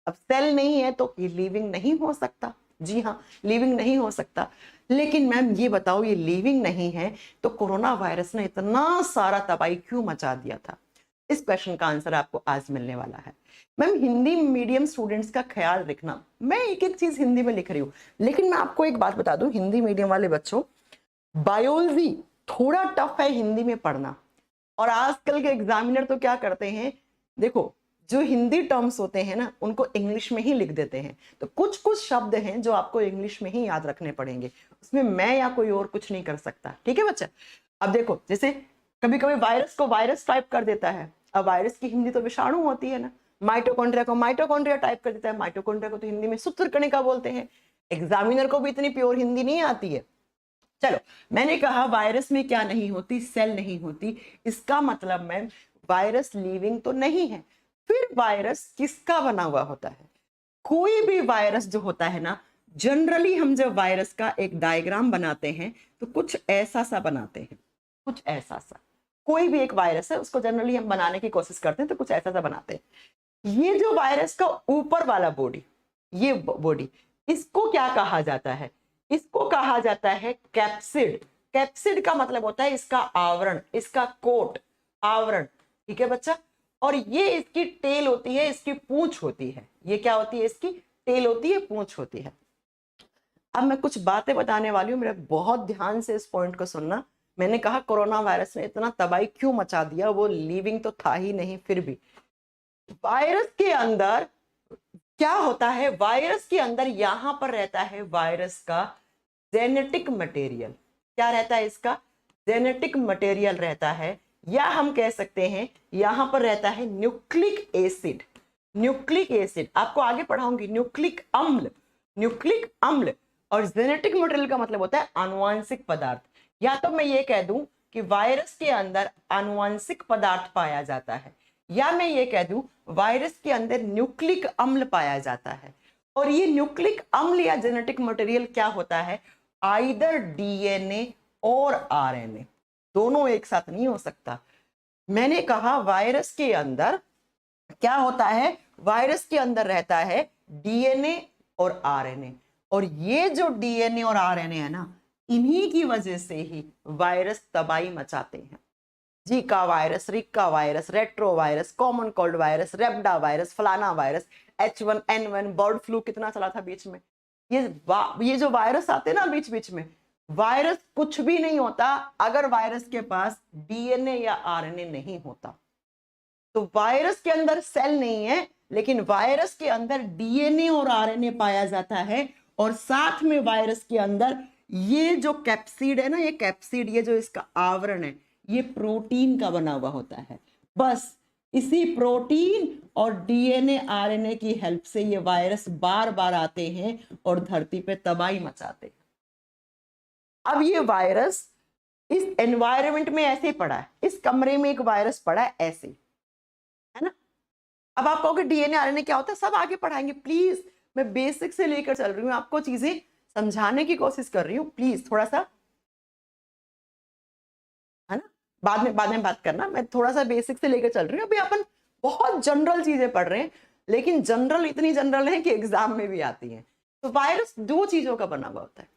अब सेल नहीं है तो ये लिविंग नहीं हो सकता। जी हाँ, लिविंग नहीं हो सकता। लेकिन मैम ये बताओ, ये लिविंग नहीं है तो कोरोना वायरस ने इतना सारा तबाही क्यों मचा दिया था? इस क्वेश्चन का आंसर आपको आज मिलने वाला है। मैम हिंदी मीडियम स्टूडेंट्स का ख्याल रखना, मैं एक एक चीज हिंदी में लिख रही हूँ, लेकिन मैं आपको एक बात बता दूं, हिंदी मीडियम वाले बच्चों, बायोलॉजी थोड़ा टफ है हिंदी में पढ़ना। और आजकल के एग्जामिनर तो क्या करते हैं, देखो जो हिंदी टर्म्स होते हैं ना, उनको इंग्लिश में ही लिख देते हैं। तो कुछ कुछ शब्द हैं जो आपको इंग्लिश में ही याद रखने पड़ेंगे, उसमें मैं या कोई और कुछ नहीं कर सकता, ठीक है बच्चा। अब देखो, जैसे कभी कभी वायरस को वायरस टाइप कर देता है, अब वायरस की हिंदी तो विषाणु होती है ना। माइटोकॉन्ड्रिया को माइटोकॉन्ड्रिया टाइप कर देता है, माइटोकॉन्ड्रिया को तो हिंदी में सूत्रकणिका बोलते हैं। एग्जामिनर को भी इतनी प्योर हिंदी नहीं आती है। चलो, मैंने कहा वायरस में क्या नहीं होती, सेल नहीं होती, इसका मतलब मैम वायरस लिविंग तो नहीं है। फिर वायरस किसका बना हुआ होता है? कोई भी वायरस जो होता है ना, जनरली हम जब वायरस का एक डायग्राम बनाते हैं तो कुछ ऐसा सा बनाते हैं, कुछ ऐसा सा। कोई भी एक वायरस है उसको जनरली हम बनाने की कोशिश करते हैं तो कुछ ऐसा सा बनाते हैं। ये जो वायरस का ऊपर वाला बॉडी, ये बॉडी, इसको क्या कहा जाता है? इसको कहा जाता है कैप्सिड। कैप्सिड का मतलब होता है इसका आवरण, इसका कोट, आवरण, ठीक है बच्चा। और ये इसकी टेल होती है, इसकी पूंछ होती है। ये क्या होती है? इसकी टेल होती है, पूंछ होती है। अब मैं कुछ बातें बताने वाली हूँ, मेरा बहुत ध्यान से इस पॉइंट को सुनना। मैंने कहा कोरोना वायरस ने इतना तबाही क्यों मचा दिया, वो लिविंग तो था ही नहीं। फिर भी वायरस के अंदर क्या होता है? वायरस के अंदर यहां पर रहता है वायरस का जेनेटिक मटेरियल। क्या रहता है? इसका जेनेटिक मटेरियल रहता है, या हम कह सकते हैं यहां पर रहता है न्यूक्लिक एसिड। न्यूक्लिक एसिड आपको आगे पढ़ाऊंगी, न्यूक्लिक अम्ल, न्यूक्लिक अम्ल। और जेनेटिक मटेरियल का मतलब होता है आनुवांशिक पदार्थ। या तो मैं ये कह दूं कि वायरस के अंदर आनुवंशिक पदार्थ पाया जाता है, या मैं ये कह दूं वायरस के अंदर न्यूक्लिक अम्ल पाया जाता है। और ये न्यूक्लिक अम्ल या जेनेटिक मटेरियल क्या होता है, आइदर डीएनए और आरएनए, दोनों एक साथ नहीं हो सकता। मैंने कहा वायरस के अंदर क्या होता है, वायरस के अंदर रहता है डीएनए और आरएनए, और ये जो डीएनए और आरएनए है ना, इन्हीं की वजह से ही वायरस तबाही मचाते हैं। जीका वायरस, रिका virus, retrovirus, common cold virus, रेबडा वायरस, फलाना वायरस, H1N1, बर्ड फ्लू कितना चला था बीच में। ये जो वायरस आते हैं ना बीच बीच में, वायरस कुछ भी नहीं होता अगर वायरस के पास डीएनए या आरएनए नहीं होता। तो वायरस के अंदर सेल नहीं है, लेकिन वायरस के अंदर डीएनए और आरएनए पाया जाता है, और साथ में वायरस के अंदर ये जो कैप्सिड है ना, ये कैप्सिड, ये जो इसका आवरण है, ये प्रोटीन का बना हुआ होता है। बस इसी प्रोटीन और डीएनए आरएनए की हेल्प से ये वायरस बार बार आते हैं और धरती पे तबाही मचाते हैं। अब ये वायरस इस एनवायरनमेंट में ऐसे पड़ा है, इस कमरे में एक वायरस पड़ा है ऐसे, है ना। अब आप कहोगे डीएनए आरएनए क्या होता है, सब आगे पढ़ाएंगे, प्लीज मैं बेसिक से लेकर चल रही हूँ, आपको चीजें समझाने की कोशिश कर रही हूँ, प्लीज थोड़ा सा, है ना, बाद में बात करना, मैं थोड़ा सा बेसिक से लेकर चल रही हूँ। अभी अपन बहुत जनरल चीजें पढ़ रहे हैं, लेकिन जनरल इतनी जनरल है कि एग्जाम में भी आती है। तो वायरस दो चीजों का बना हुआ होता है।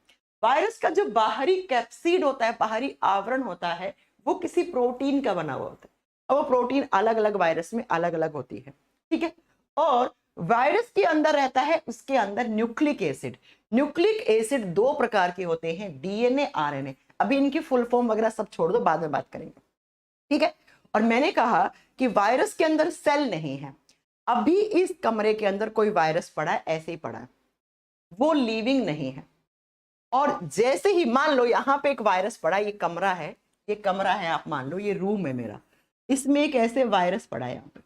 वायरस का जो बाहरी कैप्सिड होता है, बाहरी आवरण होता है, वो किसी प्रोटीन का बना हुआ होता है, और वो प्रोटीन अलग अलग वायरस में अलग अलग होती है, ठीक है। और वायरस के अंदर रहता है, उसके अंदर न्यूक्लिक एसिड। न्यूक्लिक एसिड दो प्रकार के होते हैं, डीएनए आरएनए। अभी इनकी फुल फॉर्म वगैरह सब छोड़ दो, बाद में बात करेंगे, ठीक है। और मैंने कहा कि वायरस के अंदर सेल नहीं है। अभी इस कमरे के अंदर कोई वायरस पड़ा है, ऐसे ही पड़ा है, वो लिविंग नहीं है। और जैसे ही मान लो यहाँ पे एक वायरस पड़ा, ये कमरा है, ये कमरा है, आप मान लो ये रूम है मेरा, इसमें एक ऐसे वायरस पड़ा है यहाँ पे।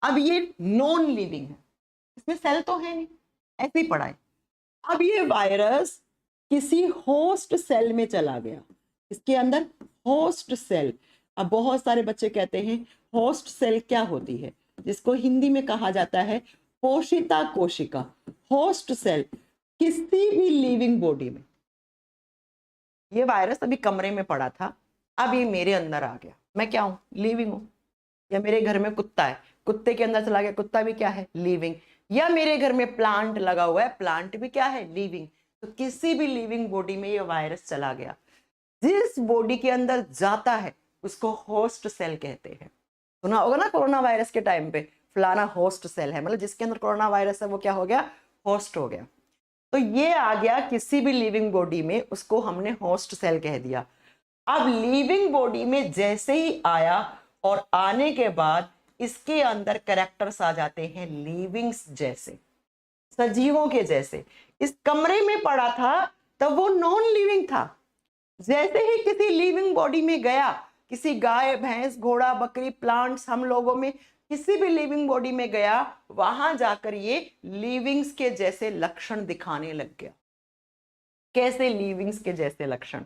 अब ये नॉन लिविंग है, इसमें सेल तो है नहीं, ऐसे ही पड़ा है। अब ये वायरस किसी होस्ट सेल में चला गया, इसके अंदर होस्ट सेल। अब बहुत सारे बच्चे कहते हैं होस्ट सेल क्या होती है, जिसको हिंदी में कहा जाता है पोषिता कोशिका। होस्ट सेल किसी भी लिविंग बॉडी में, ये वायरस अभी कमरे में पड़ा था, अब ये मेरे अंदर आ गया, मैं क्या हूं, लिविंग हूं। या मेरे घर में कुत्ता है, कुत्ते के अंदर चला गया, कुत्ता भी क्या है, लिविंग। या मेरे घर में प्लांट लगा हुआ है, प्लांट भी क्या है, लिविंग। तो किसी भी लिविंग बॉडी में ये वायरस चला गया, जिस बॉडी के अंदर जाता है उसको होस्ट सेल कहते हैं। सुना होगा ना कोरोना वायरस के टाइम पे, फलाना होस्ट सेल है, मतलब जिसके अंदर कोरोना वायरस है वो क्या हो गया, होस्ट हो गया। तो ये आ गया किसी भी लिविंग बॉडी में, उसको हमने होस्ट सेल कह दिया। अब लिविंग बॉडी में जैसे ही आया, और आने के बाद इसके अंदर कैरेक्टर्स आ जाते हैं लिविंग्स जैसे, सजीवों के जैसे। इस कमरे में पड़ा था तब वो नॉन लिविंग था, जैसे ही किसी लिविंग बॉडी में गया, किसी गाय भैंस घोड़ा बकरी प्लांट्स हम लोगों में किसी भी लिविंग बॉडी में गया, वहां जाकर ये लिविंग्स के जैसे लक्षण दिखाने लग गया। कैसे लिविंग्स के जैसे लक्षण,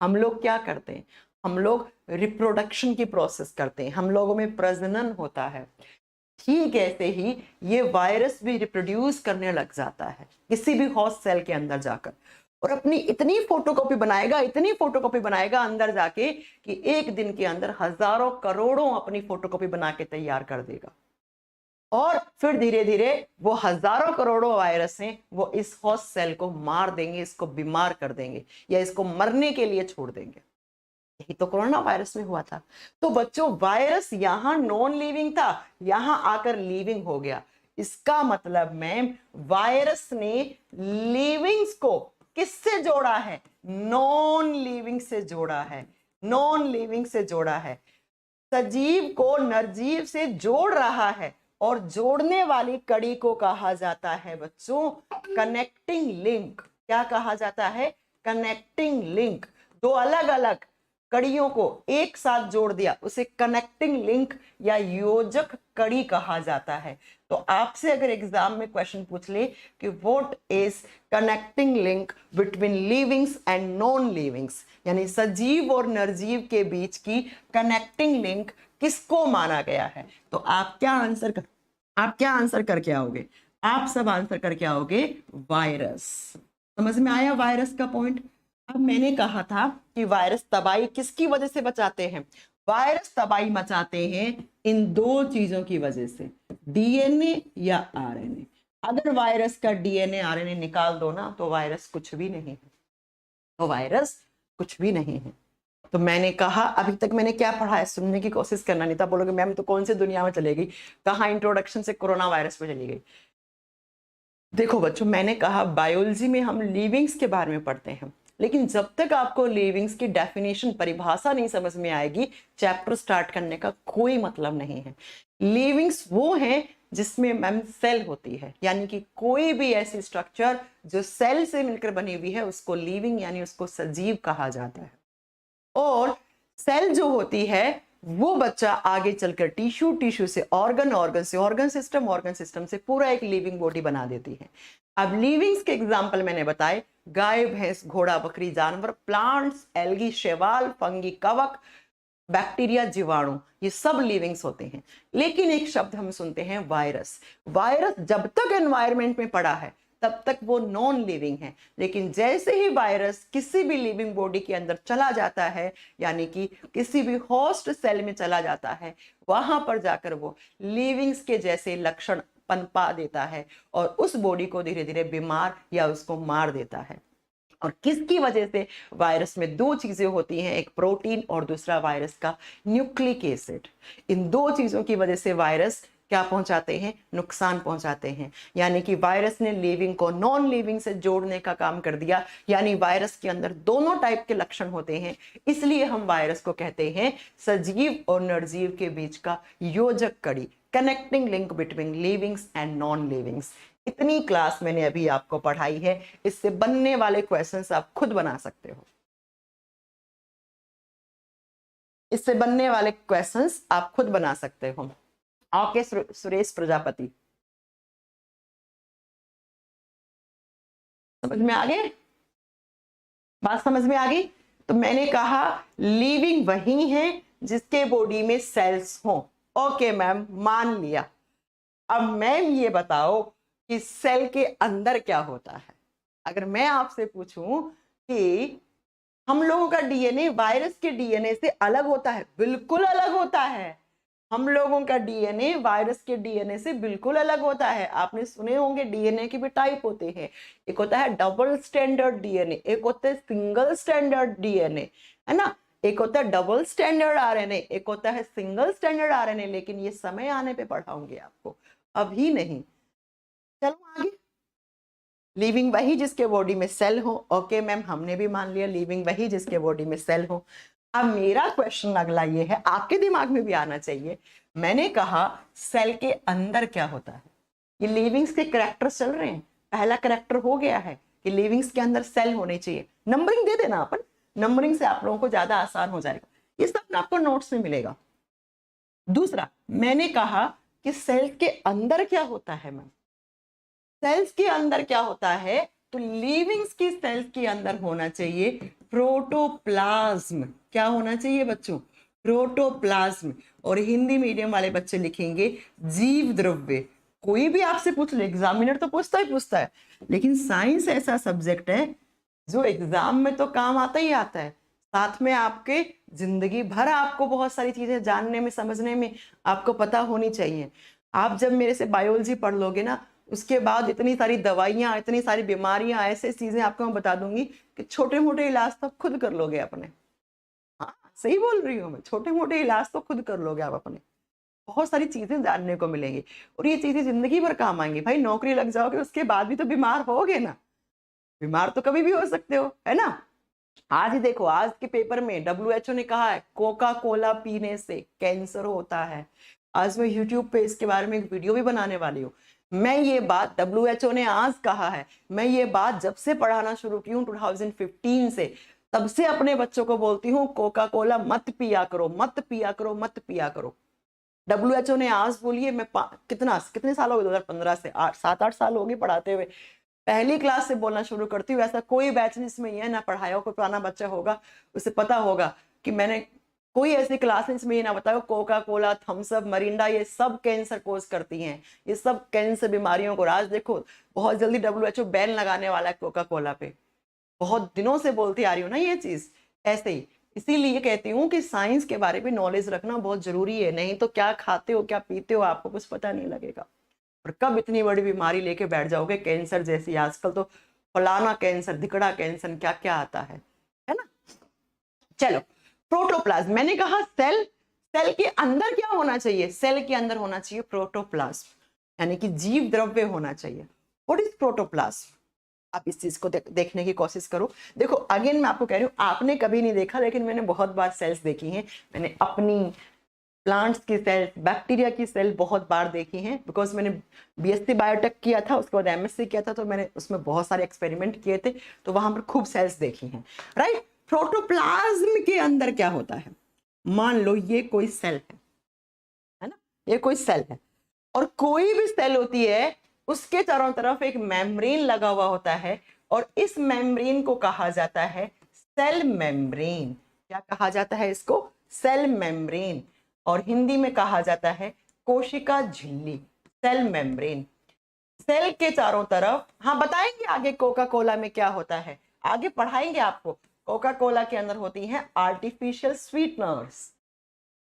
हम लोग क्या करते हैं, हम लोग रिप्रोडक्शन की प्रोसेस करते हैं, हम लोगों में प्रजनन होता है। ठीक ऐसे ही ये वायरस भी रिप्रोड्यूस करने लग जाता है किसी भी होस्ट सेल के अंदर जाकर, और अपनी इतनी फोटोकॉपी बनाएगा, इतनी फोटोकॉपी बनाएगा अंदर जाके कि एक दिन के अंदर हजारों करोड़ों अपनी फोटोकॉपी बना के तैयार कर देगा। और फिर धीरे धीरे वो हजारों करोड़ों वायरस हैं, वो इस होस्ट सेल को मार देंगे, इसको बीमार कर देंगे, या इसको मरने के लिए छोड़ देंगे। यही तो कोरोना वायरस में हुआ था। तो बच्चों, वायरस यहां नॉन लिविंग था, यहां आकर लिविंग हो गया। इसका मतलब मैम, वायरस ने लिविंग्स को किससे जोड़ा है, नॉन लिविंग से जोड़ा है, नॉन लिविंग से जोड़ा है। सजीव को निर्जीव से जोड़ रहा है, और जोड़ने वाली कड़ी को कहा जाता है बच्चों कनेक्टिंग लिंक। क्या कहा जाता है, कनेक्टिंग लिंक। दो अलग अलग कड़ियों को एक साथ जोड़ दिया, उसे कनेक्टिंग लिंक या योजक कड़ी कहा जाता है। तो आपसे अगर एग्जाम में क्वेश्चन पूछ ले कि what is connecting link between livings and non livings, यानी सजीव और निर्जीव के बीच की कनेक्टिंग लिंक किसको माना गया है, तो आप क्या आंसर करके आओगे? आप सब आंसर करके आओगे वायरस। समझ में आया वायरस का पॉइंट? अब मैंने कहा था कि वायरस तबाही किसकी वजह से मचाते हैं? वायरस तबाही मचाते हैं इन दो चीजों की वजह से, डीएनए या आरएनए। अगर वायरस का डीएनए आरएनए निकाल दो ना तो वायरस कुछ भी नहीं है, तो वायरस कुछ भी नहीं है। तो मैंने कहा अभी तक मैंने क्या पढ़ा है सुनने की कोशिश करना, नहीं था बोलोगे मैम तो कौन सी दुनिया में चले गई, कहाँ इंट्रोडक्शन से कोरोना वायरस पे चली गई। देखो बच्चों, मैंने कहा बायोलॉजी में हम लिविंग्स के बारे में पढ़ते हैं, लेकिन जब तक आपको लिविंग्स की डेफिनेशन परिभाषा नहीं समझ में आएगी, चैप्टर स्टार्ट करने का कोई मतलब नहीं है। लिविंग्स वो हैं जिसमें मैम सेल होती है, यानी कि कोई भी ऐसी स्ट्रक्चर जो सेल से मिलकर बनी हुई है उसको लिविंग यानी उसको सजीव कहा जाता है। और सेल जो होती है वो बच्चा आगे चलकर टिश्यू, टिश्यू से ऑर्गन, ऑर्गन से ऑर्गन सिस्टम, ऑर्गन सिस्टम से पूरा एक लिविंग बॉडी बना देती है। अब लिविंग्स के एग्जांपल मैंने बताए, गाय, भैंस, घोड़ा, बकरी, जानवर, प्लांट्स, एल्गी, शैवाल, फंगी, कवक, बैक्टीरिया, जीवाणु, ये सब लिविंग्स होते हैं। लेकिन एक शब्द हम सुनते हैं वायरस। वायरस जब तक एनवायरमेंट में पड़ा है तब तक वो नॉन लिविंग है, लेकिन जैसे ही वायरस किसी भी लिविंग बॉडी के अंदर चला जाता है, यानी कि किसी भी होस्ट सेल में चला जाता है, वहां पर जाकर वो लिविंग्स के जैसे लक्षण पनपा देता है और उस बॉडी को धीरे धीरे बीमार या उसको मार देता है। और किसकी वजह से? वायरस में दो चीजें होती हैं, एक प्रोटीन और दूसरा वायरस का न्यूक्लिक एसिड। इन दो चीजों की वजह से वायरस क्या पहुंचाते हैं? नुकसान पहुंचाते हैं। यानी कि वायरस ने लिविंग को नॉन लिविंग से जोड़ने का काम कर दिया, यानी वायरस के अंदर दोनों टाइप के लक्षण होते हैं। इसलिए हम वायरस को कहते हैं सजीव और निर्जीव के बीच का योजक कड़ी, connecting link between livings and non livings. इतनी क्लास मैंने अभी आपको पढ़ाई है, इससे बनने वाले क्वेश्चंस आप खुद बना सकते हो। इससे बनने वाले क्वेश्चंस आप खुद बना सकते हो। ओके सुरेश प्रजापति, समझ में आ गए? बात समझ में आ गई? तो मैंने कहा लिविंग वही है जिसके बॉडी में सेल्स हो। ओके मैम, मान लिया। अब मैम ये बताओ कि सेल के अंदर क्या होता है? अगर मैं आपसे पूछूं कि हम लोगों का डीएनए वायरस के डीएनए से अलग होता है, बिल्कुल अलग होता है। हम लोगों का डीएनए वायरस के डीएनए से बिल्कुल अलग होता है। आपने सुने होंगे डीएनए के भी टाइप होते हैं, एक होता है डबल स्टैंडर्ड डीएनए, एक होता है सिंगल स्टैंडर्ड डीएनए, है ना, एक होता है डबल स्टैंडर्ड आरएनए, एक होता है सिंगल स्टैंडर्ड आरएनए। लेकिन ये समय आने पे पढ़ाऊंगी आपको, अभी नहीं। चलो आगे। लिविंग वही जिसके बॉडी में सेल हो। ओके मैम, हमने भी मान लिया लिविंग वही जिसके बॉडी में सेल हो। अब मेरा क्वेश्चन अगला ये है, आपके दिमाग में भी आना चाहिए। मैंने कहा सेल के अंदर क्या होता है? ये लिविंग्स के कैरेक्टर्स चल रहे हैं। पहला कैरेक्टर हो गया है कि लिविंग्स के अंदर सेल होने चाहिए। नंबरिंग दे देना अपन, नंबरिंग से आप लोगों को ज्यादा आसान हो जाएगा। ये सब आपको नोट्स में मिलेगा। दूसरा, मैंने कहा कि सेल के अंदर क्या होता है मैम? सेल्स के अंदर क्या होता है? तो लिविंग्स की सेल्स के अंदर होना चाहिए प्रोटोप्लाज्म। क्या होना चाहिए बच्चों? प्रोटोप्लाज्म। और हिंदी मीडियम वाले बच्चे लिखेंगे जीव द्रव्य। कोई भी आपसे पूछ ले, एग्जामिनर तो पूछता है, लेकिन साइंस ऐसा सब्जेक्ट है जो एग्जाम में तो काम आता ही आता है, साथ में आपके जिंदगी भर आपको बहुत सारी चीजें जानने में, समझने में आपको पता होनी चाहिए। आप जब मेरे से बायोलॉजी पढ़ लोगे ना, उसके बाद इतनी सारी दवाइयां, इतनी सारी बीमारियां, ऐसे चीजें आपको मैं बता दूंगी कि छोटे मोटे इलाज तो खुद कर लोगे अपने। हाँ सही बोल रही हूँ मैं, छोटे मोटे इलाज तो खुद कर लोगे आप अपने। बहुत सारी चीजें जानने को मिलेंगी और ये चीजें जिंदगी भर काम आएंगी। भाई नौकरी लग जाओगे उसके बाद भी तो बीमार होगे ना, बीमार तो कभी भी हो सकते हो, है ना। आज ही देखो, आज के पेपर में WHO ने कहा है कोका कोला पीने से कैंसर होता है। आज मैं यूट्यूब पे इसके बारे में एक वीडियो भी बनाने वाली हूँ। मैं ये बात, WHO ने आज कहा है, मैं ये बात जब से पढ़ाना शुरू की हूँ 2015 से, तब से अपने बच्चों को बोलती हूँ कोका कोला मत पिया करो, मत पिया करो, मत पिया करो। WHO ने आज बोलिए, मैं कितने साल हो गए, 2015 से 7-8 साल हो गए पढ़ाते हुए, पहली क्लास से बोलना शुरू करती हूँ। ऐसा कोई बैच जिसमें यह ना पढ़ाया हो, कोई पुराना बच्चा होगा उसे पता होगा कि मैंने कोई ऐसी क्लास जिसमें ये ना बताया Coca Cola, Thums Up, Mirinda ये सब कैंसर कोज करती हैं, ये सब कैंसर बीमारियों को। आज देखो बहुत जल्दी WHO बैन लगाने वाला है कोका कोला पे, बहुत दिनों से बोलती आ रही हूँ ना ये चीज। ऐसे ही इसीलिए कहती हूँ कि साइंस के बारे में नॉलेज रखना बहुत जरूरी है, नहीं तो क्या खाते हो क्या पीते हो आपको कुछ पता नहीं लगेगा, और कब इतनी बड़ी बीमारी लेके बैठ जाओगे कैंसर जैसी। आजकल तो फलाना कैंसर, धिकड़ा कैंसर, क्या क्या आता है ना। चलो, प्रोटोप्लाज्म, मैंने कहा सेल, सेल के अंदर क्या होना चाहिए, सेल के अंदर होना चाहिए प्रोटोप्लाज्म, यानी कि जीव द्रव्य होना चाहिए। What is protoplasm? आप इस चीज को देखने की कोशिश करो। देखो अगेन मैं आपको कह रही हूँ, आपने कभी नहीं देखा, लेकिन मैंने बहुत बार सेल्स देखी हैं। मैंने अपनी प्लांट्स की सेल, बैक्टीरिया की सेल बहुत बार देखी हैं, बिकॉज मैंने BSc बायोटेक किया था, उसके बाद MSc किया था, तो मैंने उसमें बहुत सारे एक्सपेरिमेंट किए थे, तो वहां पर खूब सेल्स देखी हैं, राइट। प्रोटोप्लाज्म के अंदर क्या होता है, मान लो ये कोई सेल है ना, ये कोई सेल है, और कोई भी सेल होती है उसके चारों तरफ एक मेम्ब्रेन लगा हुआ होता है, और इस मेम्ब्रेन को कहा जाता है सेल मेम्ब्रेन। क्या कहा जाता है इसको? सेल मेम्ब्रेन, और हिंदी में कहा जाता है कोशिका झिल्ली, सेल मेम्ब्रेन। सेल के चारों तरफ, हाँ बताएंगे आगे कोका कोला में क्या होता है, आगे पढ़ाएंगे आपको। कोका कोला के अंदर होती हैं आर्टिफिशियल स्वीटनर्स,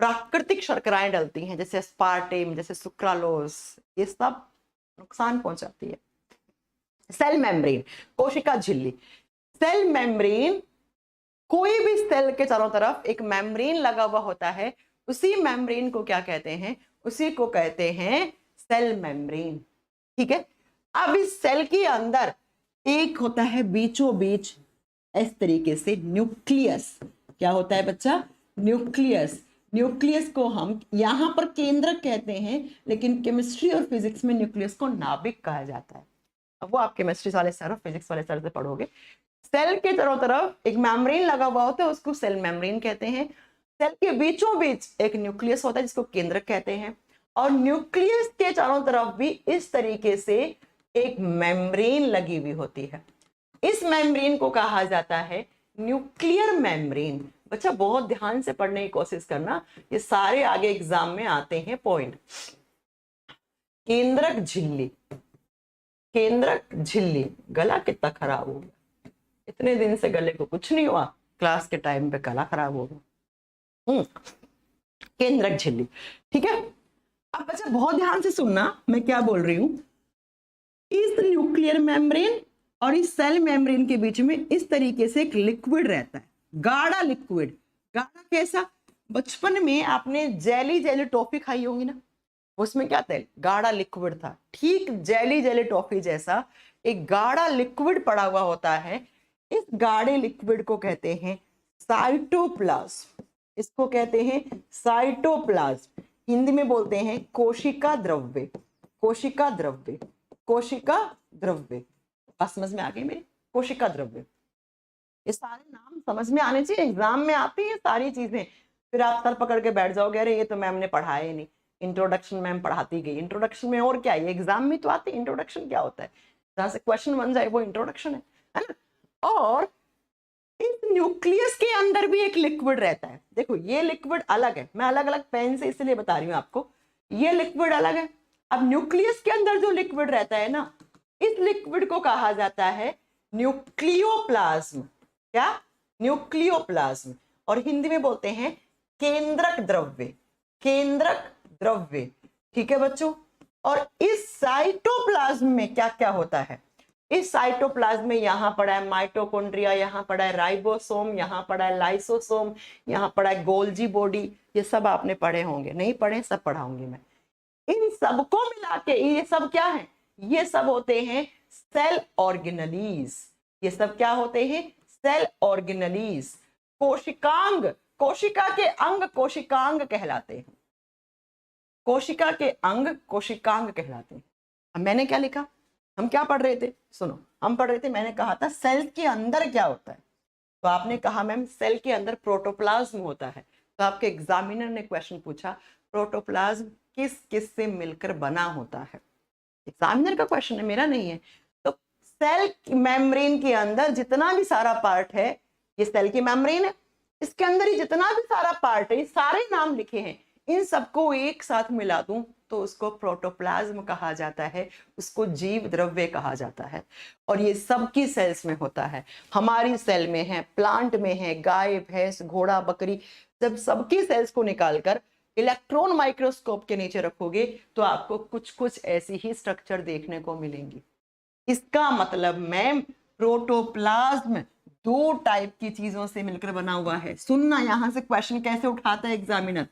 प्राकृतिक शर्कराएं डलती हैं, जैसे स्पार्टेम, जैसे सुक्रालोस, ये सब नुकसान पहुंचाती है। सेल मेम्ब्रेन, कोशिका झिल्ली, सेल मेम्ब्रेन, कोई भी सेल के चारों तरफ एक मेम्ब्रेन लगा हुआ होता है, उसी मेम्ब्रेन को क्या कहते हैं? उसी को कहते हैं सेल मेम्ब्रेन, ठीक है। अब इस सेल के अंदर एक होता है बीचों बीच इस तरीके से न्यूक्लियस। क्या होता है बच्चा? न्यूक्लियस। न्यूक्लियस को हम यहां पर केंद्रक कहते हैं, लेकिन केमिस्ट्री और फिजिक्स में न्यूक्लियस को नाभिक कहा जाता है। अब वो आप केमिस्ट्री वाले सर और फिजिक्स वाले सर से पढ़ोगे। सेल के चारों तरफ एक मेम्ब्रेन लगा हुआ होता है, उसको सेल मेम्ब्रेन कहते हैं। सेल के बीचों बीच एक न्यूक्लियस होता है जिसको केंद्रक कहते हैं, और न्यूक्लियस के चारों तरफ भी इस तरीके से एक मेम्ब्रेन लगी हुई होती है। इस मेम्ब्रेन को कहा जाता है न्यूक्लियर मेम्ब्रेन। बच्चा बहुत ध्यान से पढ़ने की कोशिश करना, ये सारे आगे एग्जाम में आते हैं पॉइंट। केंद्रक झिल्ली, केंद्रक झिल्ली, गला कितना खराब हो गया, इतने दिन से गले को कुछ नहीं हुआ, क्लास के टाइम पे गला खराब हो गया। केंद्रक झिल्ली, ठीक है। अब बच्चा बहुत ध्यान से सुनना मैं क्या बोल रही हूं। इस न्यूक्लियर मेम्ब्रेन और इस सेल मेम्ब्रेन के बीच में इस तरीके से एक लिक्विड रहता है, गाढ़ा लिक्विड। गाढ़ा कैसा? बचपन में आपने जेली जेली टॉफी खाई होगी ना, उसमें क्या था? गाढ़ा लिक्विड था। ठीक जेली जेली टॉफी जैसा एक गाढ़ा लिक्विड पड़ा हुआ होता है। इस गाढ़े लिक्विड को कहते हैं साइटोप्लाज्म। इसको कहते हैं साइटोप्लाज्म, हिंदी में बोलते हैं कोशिका द्रव्य, कोशिका द्रव्य, कोशिका द्रव्य। बात समझ में आ गई मेरी? कोशिका द्रव्य, ये सारे नाम समझ में आने चाहिए, एग्जाम में आती है सारी चीजें, फिर आप सर पकड़ के बैठ जाओगे अरे ये तो मैम ने पढ़ाया ही नहीं। इंट्रोडक्शन मैम पढ़ाती गई, इंट्रोडक्शन में और क्या, ये एग्जाम में तो आती है इंट्रोडक्शन क्या होता है, जहां से क्वेश्चन बन जाए वो इंट्रोडक्शन है ना। और इस न्यूक्लियस के अंदर भी एक लिक्विड रहता है। देखो ये लिक्विड अलग है, मैं अलग अलग पेन से इसलिए बता रही हूँ आपको, ये लिक्विड अलग है। अब न्यूक्लियस के अंदर जो लिक्विड रहता है ना, इस लिक्विड को कहा जाता है न्यूक्लियोप्लाज्म। क्या? न्यूक्लियोप्लाज्म, और हिंदी में बोलते हैं केंद्रक द्रव्य, केंद्रक द्रव्य, ठीक है बच्चों। और इस साइटोप्लाज्म में क्या क्या होता है? इस साइटोप्लाज्म में यहां पड़ा है माइटोकॉन्ड्रिया, यहां पड़ा है राइबोसोम, यहां पड़ा है लाइसोसोम, यहां पड़ा है गोल्जी बॉडी। ये सब आपने पढ़े होंगे, नहीं पढ़े सब पढ़ाऊंगी मैं। इन सबको मिला के ये सब क्या है? ये सब होते हैं सेल ऑर्गेनलीज। ये सब क्या होते हैं? Cell organelles. कोशिकांग, कोशिका के अंग कोशिकांग कहलाते हैं, कोशिका के अंग कोशिकांग कहलाते हैं। अब मैंने क्या लिखा, हम क्या पढ़ रहे थे? सुनो, हम पढ़ रहे थे, मैंने कहा था सेल के अंदर क्या होता है, तो आपने कहा मैम सेल के अंदर प्रोटोप्लाज्म होता है, तो आपके एग्जामिनर ने क्वेश्चन पूछा प्रोटोप्लाज्म किस किस से मिलकर बना होता है। एग्जामिनर का क्वेश्चन है, मेरा नहीं है। तो सेल मेम्ब्रेन के अंदर जितना भी सारा पार्ट है, ये सेल की मेम्ब्रेन है, इसके अंदर ही जितना भी सारा पार्ट है, सारे नाम लिखे हैं, इन सबको एक साथ मिला दूं तो उसको प्रोटोप्लाज्म कहा जाता है, उसको जीव द्रव्य कहा जाता है। और ये सबकी सेल्स में होता है, हमारी सेल में है, प्लांट में है, गाय भैंस घोड़ा बकरी, जब सबकी सेल्स को निकालकर इलेक्ट्रॉन माइक्रोस्कोप के नीचे रखोगे तो आपको कुछ कुछ ऐसी ही स्ट्रक्चर देखने को मिलेंगी। इसका मतलब मैम प्रोटोप्लाज्म दो टाइप की चीजों से मिलकर बना हुआ है। सुनना, यहां से क्वेश्चन कैसे उठाता है एग्जामिनर।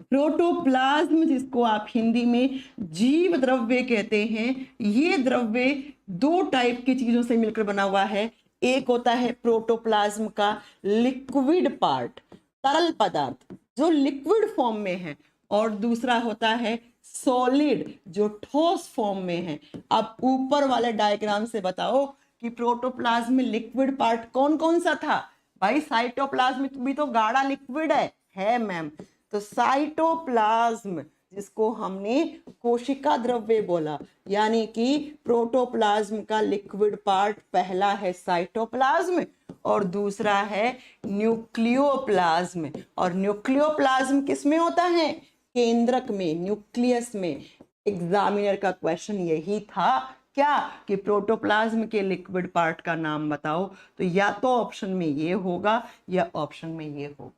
प्रोटोप्लाज्म जिसको आप हिंदी में जीव द्रव्य कहते हैं, ये द्रव्य दो टाइप की चीजों से मिलकर बना हुआ है। एक होता है प्रोटोप्लाज्म का लिक्विड पार्ट, तरल पदार्थ जो लिक्विड फॉर्म में है, और दूसरा होता है सॉलिड जो ठोस फॉर्म में है। अब ऊपर वाले डायग्राम से बताओ कि प्रोटोप्लाज्म में लिक्विड पार्ट कौन कौन सा था। भाई साइटोप्लाज्म भी तो गाढ़ा लिक्विड है मैम। तो साइटोप्लाज्म जिसको हमने कोशिका द्रव्य बोला, यानी कि प्रोटोप्लाज्म का लिक्विड पार्ट पहला है साइटोप्लाज्म और दूसरा है न्यूक्लियोप्लाज्म। और न्यूक्लियोप्लाज्म किसमें होता है? केंद्रक में, न्यूक्लियस में। एग्जामिनर का क्वेश्चन यही था क्या कि प्रोटोप्लाज्म के लिक्विड पार्ट का नाम बताओ, तो या तो ऑप्शन में ये होगा या ऑप्शन में ये होगा।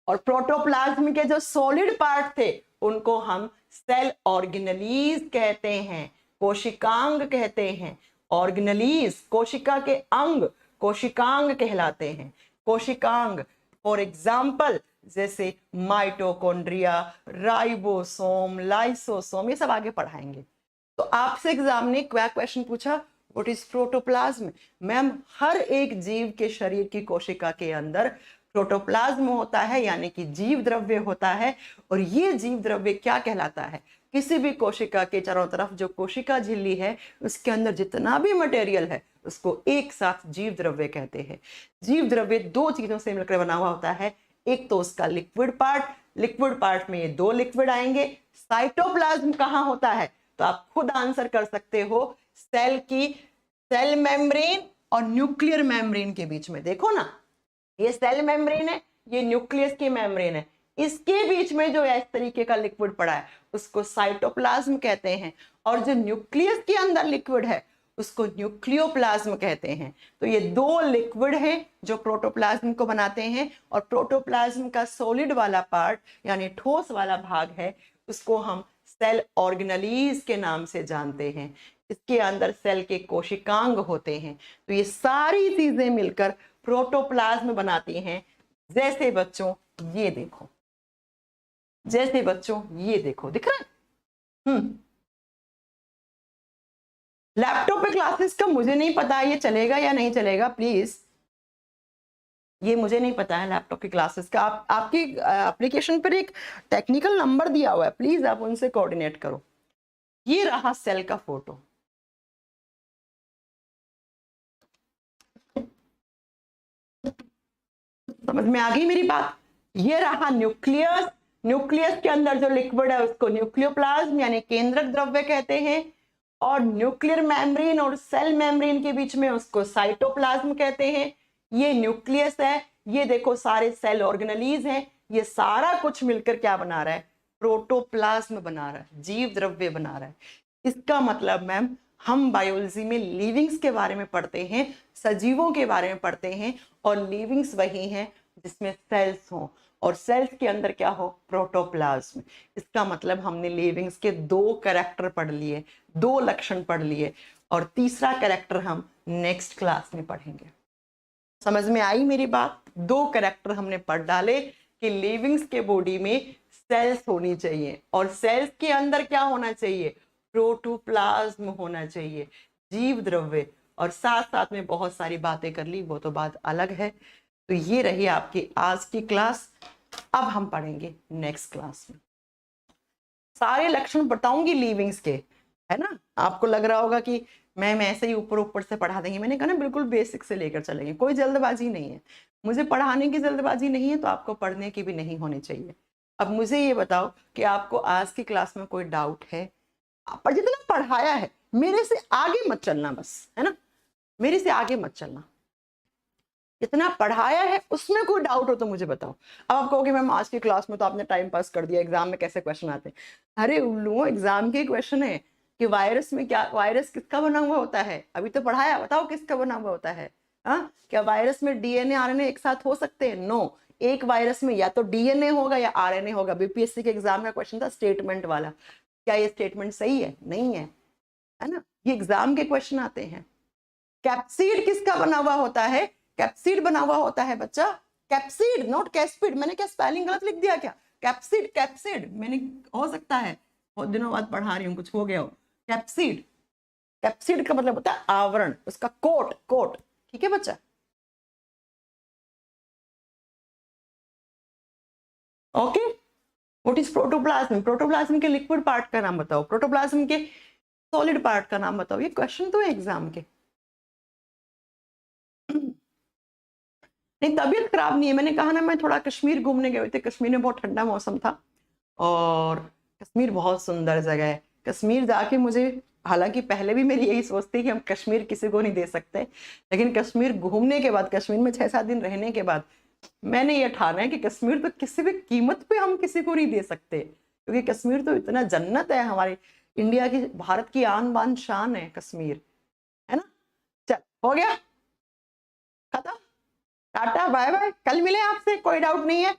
और प्रोटोप्लाज्म के जो सॉलिड पार्ट थे उनको हम सेल ऑर्गेनेलीज कहते हैं, कोशिकांग कहते हैं। ऑर्गेनेलीज कोशिका के अंग कोशिकांग कहलाते हैं। कोशिकांग फॉर एग्जाम्पल जैसे माइटोकॉन्ड्रिया, राइबोसोम, लाइसोसोम, ये सब आगे पढ़ाएंगे। तो आपसे एग्जाम ने क्या क्वेश्चन पूछा, व्हाट इज प्रोटोप्लाज्म? मैम हर एक जीव के शरीर की कोशिका के अंदर प्रोटोप्लाज्म होता है, यानी कि जीव द्रव्य होता है। और ये जीव द्रव्य क्या कहलाता है? किसी भी कोशिका के चारों तरफ जो कोशिका झिल्ली है उसके अंदर जितना भी मटेरियल है उसको एक साथ जीव द्रव्य कहते हैं। जीव द्रव्य दो चीजों से मिलकर बना हुआ होता है, एक तो उसका लिक्विड पार्ट, लिक्विड पार्ट में ये दो लिक्विड आएंगे। साइटोप्लाज्म कहाँ होता है? तो आप खुद आंसर कर सकते हो, सेल की सेल मेम्ब्रेन और न्यूक्लियर मेम्ब्रेन के बीच में। देखो ना, ये सेल मेम्ब्रेन है, ये न्यूक्लियस की मेम्ब्रेन है, इसके बीच में जो इस तरीके का लिक्विड पड़ा है उसको साइटोप्लाज्म कहते हैं। और जो न्यूक्लियस के अंदर लिक्विड है उसको न्यूक्लियोप्लाज्म कहते हैं। तो ये दो लिक्विड हैं जो प्रोटोप्लाज्म को बनाते हैं। और प्रोटोप्लाज्म का सॉलिड वाला पार्ट यानी ठोस वाला भाग है उसको हम सेल ऑर्गेनेलीज के नाम से जानते हैं। इसके अंदर सेल के कोशिकांग होते हैं। तो ये सारी चीजें मिलकर प्रोटोप्लाज्म बनाती हैं। जैसे बच्चों ये देखो, जैसे बच्चों ये देखो, दिख रहा है? लैपटॉप पे क्लासेस का मुझे नहीं पता ये चलेगा या नहीं चलेगा, प्लीज ये मुझे नहीं पता है लैपटॉप की क्लासेस का। आपकी एप्लीकेशन पर एक टेक्निकल नंबर दिया हुआ है, प्लीज आप उनसे कोऑर्डिनेट करो। ये रहा सेल का फोटो, समझ में आ गई मेरी बात? ये रहा न्यूक्लियस, न्यूक्लियस के अंदर जो लिक्विड है उसको न्यूक्लियोप्लाज्म यानी केंद्रक द्रव्य कहते हैं। और न्यूक्लियर मेम्ब्रेन और सेल मेम्ब्रेन के बीच में उसको साइटोप्लाज्म कहते हैं। ये न्यूक्लियस है, ये देखो सारे सेल ऑर्गेनेलीज हैं, ये सारा कुछ मिलकर क्या बना रहा है? प्रोटोप्लाज्म बना रहा है, जीव द्रव्य बना रहा है। इसका मतलब मैम हम बायोलॉजी में लिविंग्स के बारे में पढ़ते हैं, सजीवों के बारे में पढ़ते हैं, और लिविंग्स वही हैं जिसमें सेल्स हों और सेल्स के अंदर क्या हो? प्रोटोप्लाज्म। इसका मतलब हमने लिविंग्स के दो कैरेक्टर पढ़ लिए, दो लक्षण पढ़ लिए, और तीसरा कैरेक्टर हम नेक्स्ट क्लास में पढ़ेंगे। समझ में आई मेरी बात? दो कैरेक्टर हमने पढ़ डाले कि लिविंग्स के बॉडी में सेल्स होनी चाहिए और सेल्स के अंदर क्या होना चाहिए? प्रोटोप्लाज्म होना चाहिए, जीव द्रव्य। और साथ साथ में बहुत सारी बातें कर ली, वो तो बात अलग है। तो ये रही आपकी आज की क्लास। अब हम पढ़ेंगे नेक्स्ट क्लास में। सारे लक्षण बताऊंगी लिविंग्स के, है ना? आपको लग रहा होगा कि मैम ऐसे ही ऊपर ऊपर से पढ़ा देंगे। मैंने कहा ना बिल्कुल बेसिक से लेकर चलेंगे, कोई जल्दबाजी नहीं है। मुझे पढ़ाने की जल्दबाजी नहीं है तो आपको पढ़ने की भी नहीं होनी चाहिए। अब मुझे ये बताओ कि आपको आज की क्लास में कोई डाउट है? पर जितना पढ़ाया है मेरे से आगे मत चलना, बस, है ना, मेरे से आगे मत चलना। जितना पढ़ाया है उसमें कोई डाउट हो तो मुझे बताओ। अब आप कहोगे मैम आज की क्लास में तो आपने टाइम पास कर दिया, एग्जाम में कैसे क्वेश्चन आते हैं? अरे उल्लू, एग्जाम के क्वेश्चन है कि वायरस में क्या, वायरस किसका बना हुआ होता है, अभी तो पढ़ाया, बताओ किसका बना हुआ होता है? हाँ, क्या वायरस में डीएनए आरएनए एक साथ हो सकते हैं? नो, एक वायरस में या तो डीएनए होगा या आरएनए होगा। बीपीएससी के एग्जाम का क्वेश्चन था स्टेटमेंट वाला, क्या ये स्टेटमेंट सही है? नहीं है ना, ये एग्जाम के क्वेश्चन आते हैं। कैप्सिड किसका बना हुआ होता है? कैप्सिड बना हुआ होता है बच्चा, कैप्सिड, नॉट कैस्पिड। मैंने क्या स्पेलिंग गलत लिख दिया क्या? कैप्सिड, कैप्सिड मैंने, हो सकता है बहुत दिनों बाद पढ़ा रही हूँ, कुछ हो गया हो। कैप्सिड, कैप्सिड का मतलब होता है आवरण, उसका कोट, कोट, ठीक है बच्चा? Okay, what is protoplasm? Protoplasm के लिक्विड पार्ट का नाम बताओ, प्रोटोप्लाज्म के सॉलिड पार्ट का नाम बताओ। ये क्वेश्चन तो है एग्जाम के। नहीं, तबीयत खराब नहीं है, मैंने कहा ना, मैं थोड़ा कश्मीर घूमने गए थे, कश्मीर में बहुत ठंडा मौसम था और कश्मीर बहुत सुंदर जगह है। कश्मीर जाके मुझे, हालांकि पहले भी मेरी यही सोच थी कि हम कश्मीर किसी को नहीं दे सकते, लेकिन कश्मीर घूमने के बाद, कश्मीर में 6-7 दिन रहने के बाद मैंने ये ठाना है कि कश्मीर तो किसी भी कीमत पे हम किसी को नहीं दे सकते, क्योंकि कश्मीर तो इतना जन्नत है हमारी इंडिया की, भारत की आन बान शान है कश्मीर, है ना। चल, हो गया, खत्म, टाटा बाय बाय, कल मिले आपसे, कोई डाउट नहीं है।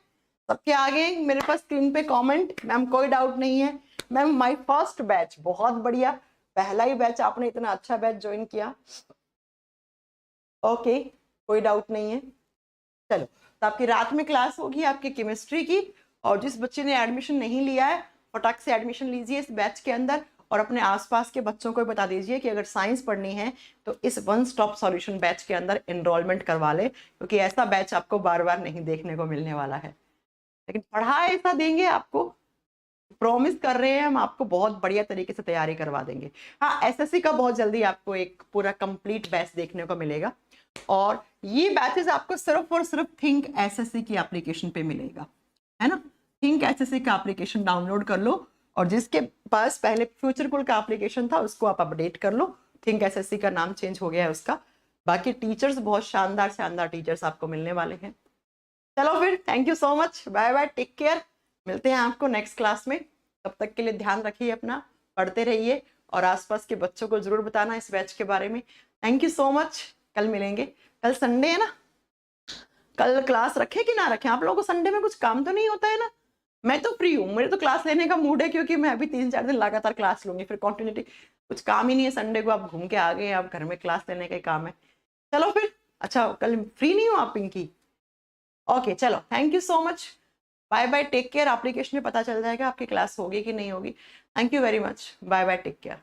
सबके आगे मेरे पास स्क्रीन पे कमेंट, मैम कोई डाउट नहीं है, मैम माय फर्स्ट बैच, बहुत बढ़िया, पहला ही बैच, आपने इतना अच्छा बैच ज्वाइन किया, ओके, कोई डाउट नहीं है। चलो, तो आपकी रात में क्लास होगी आपकी केमिस्ट्री की, और जिस बच्चे ने एडमिशन नहीं लिया है फटाक से एडमिशन लीजिए इस बैच के अंदर, और अपने आसपास के बच्चों को बता दीजिए कि अगर साइंस पढ़नी है तो इस वन स्टॉप सॉल्यूशन बैच के अंदर एनरोलमेंट करवा ले, क्योंकि ऐसा बैच आपको बार बार नहीं देखने को मिलने वाला है। लेकिन पढ़ा ऐसा देंगे आपको, प्रॉमिस कर रहे हैं हम, आपको बहुत बढ़िया तरीके से तैयारी करवा देंगे। हाँ, एसएससी का बहुत जल्दी आपको एक पूरा कंप्लीट बैच देखने को मिलेगा, और ये बैचेस आपको सिर्फ और सिर्फ थिंक एसएससी की एप्लीकेशन पे मिलेगा, है ना। थिंक एसएससी का एप्लीकेशन डाउनलोड कर लो, और जिसके पास पहले फ्यूचर कूल का एप्लीकेशन था उसको आप अपडेट कर लो, थिंक एसएससी का नाम चेंज हो गया है उसका। बाकी टीचर्स बहुत शानदार शानदार टीचर्स आपको मिलने वाले हैं। चलो फिर, thank you so much, bye bye, take care, मिलते हैं आपको नेक्स्ट क्लास में। तब तक के लिए ध्यान रखिए अपना, पढ़ते रहिए, और आसपास के बच्चों को जरूर बताना इस बैच के बारे में। थैंक यू सो मच, कल मिलेंगे। कल संडे है ना, कल क्लास रखें कि ना रखें? आप लोगों को संडे में कुछ काम तो नहीं होता है ना? मैं तो फ्री हूँ, मेरे तो क्लास लेने का मूड है, क्योंकि मैं अभी 3-4 दिन लगातार क्लास लूंगी, फिर कंटिन्यूटी, कुछ काम ही नहीं है संडे को, आप घूम के आ गए, आप घर में क्लास लेने का ही काम है। चलो फिर, अच्छा कल फ्री नहीं हो आप पिंकी? ओके, चलो, thank you so much, bye bye, take care. Application में पता चल जाएगा आपकी क्लास होगी कि नहीं होगी। Thank you very much, bye bye, take care.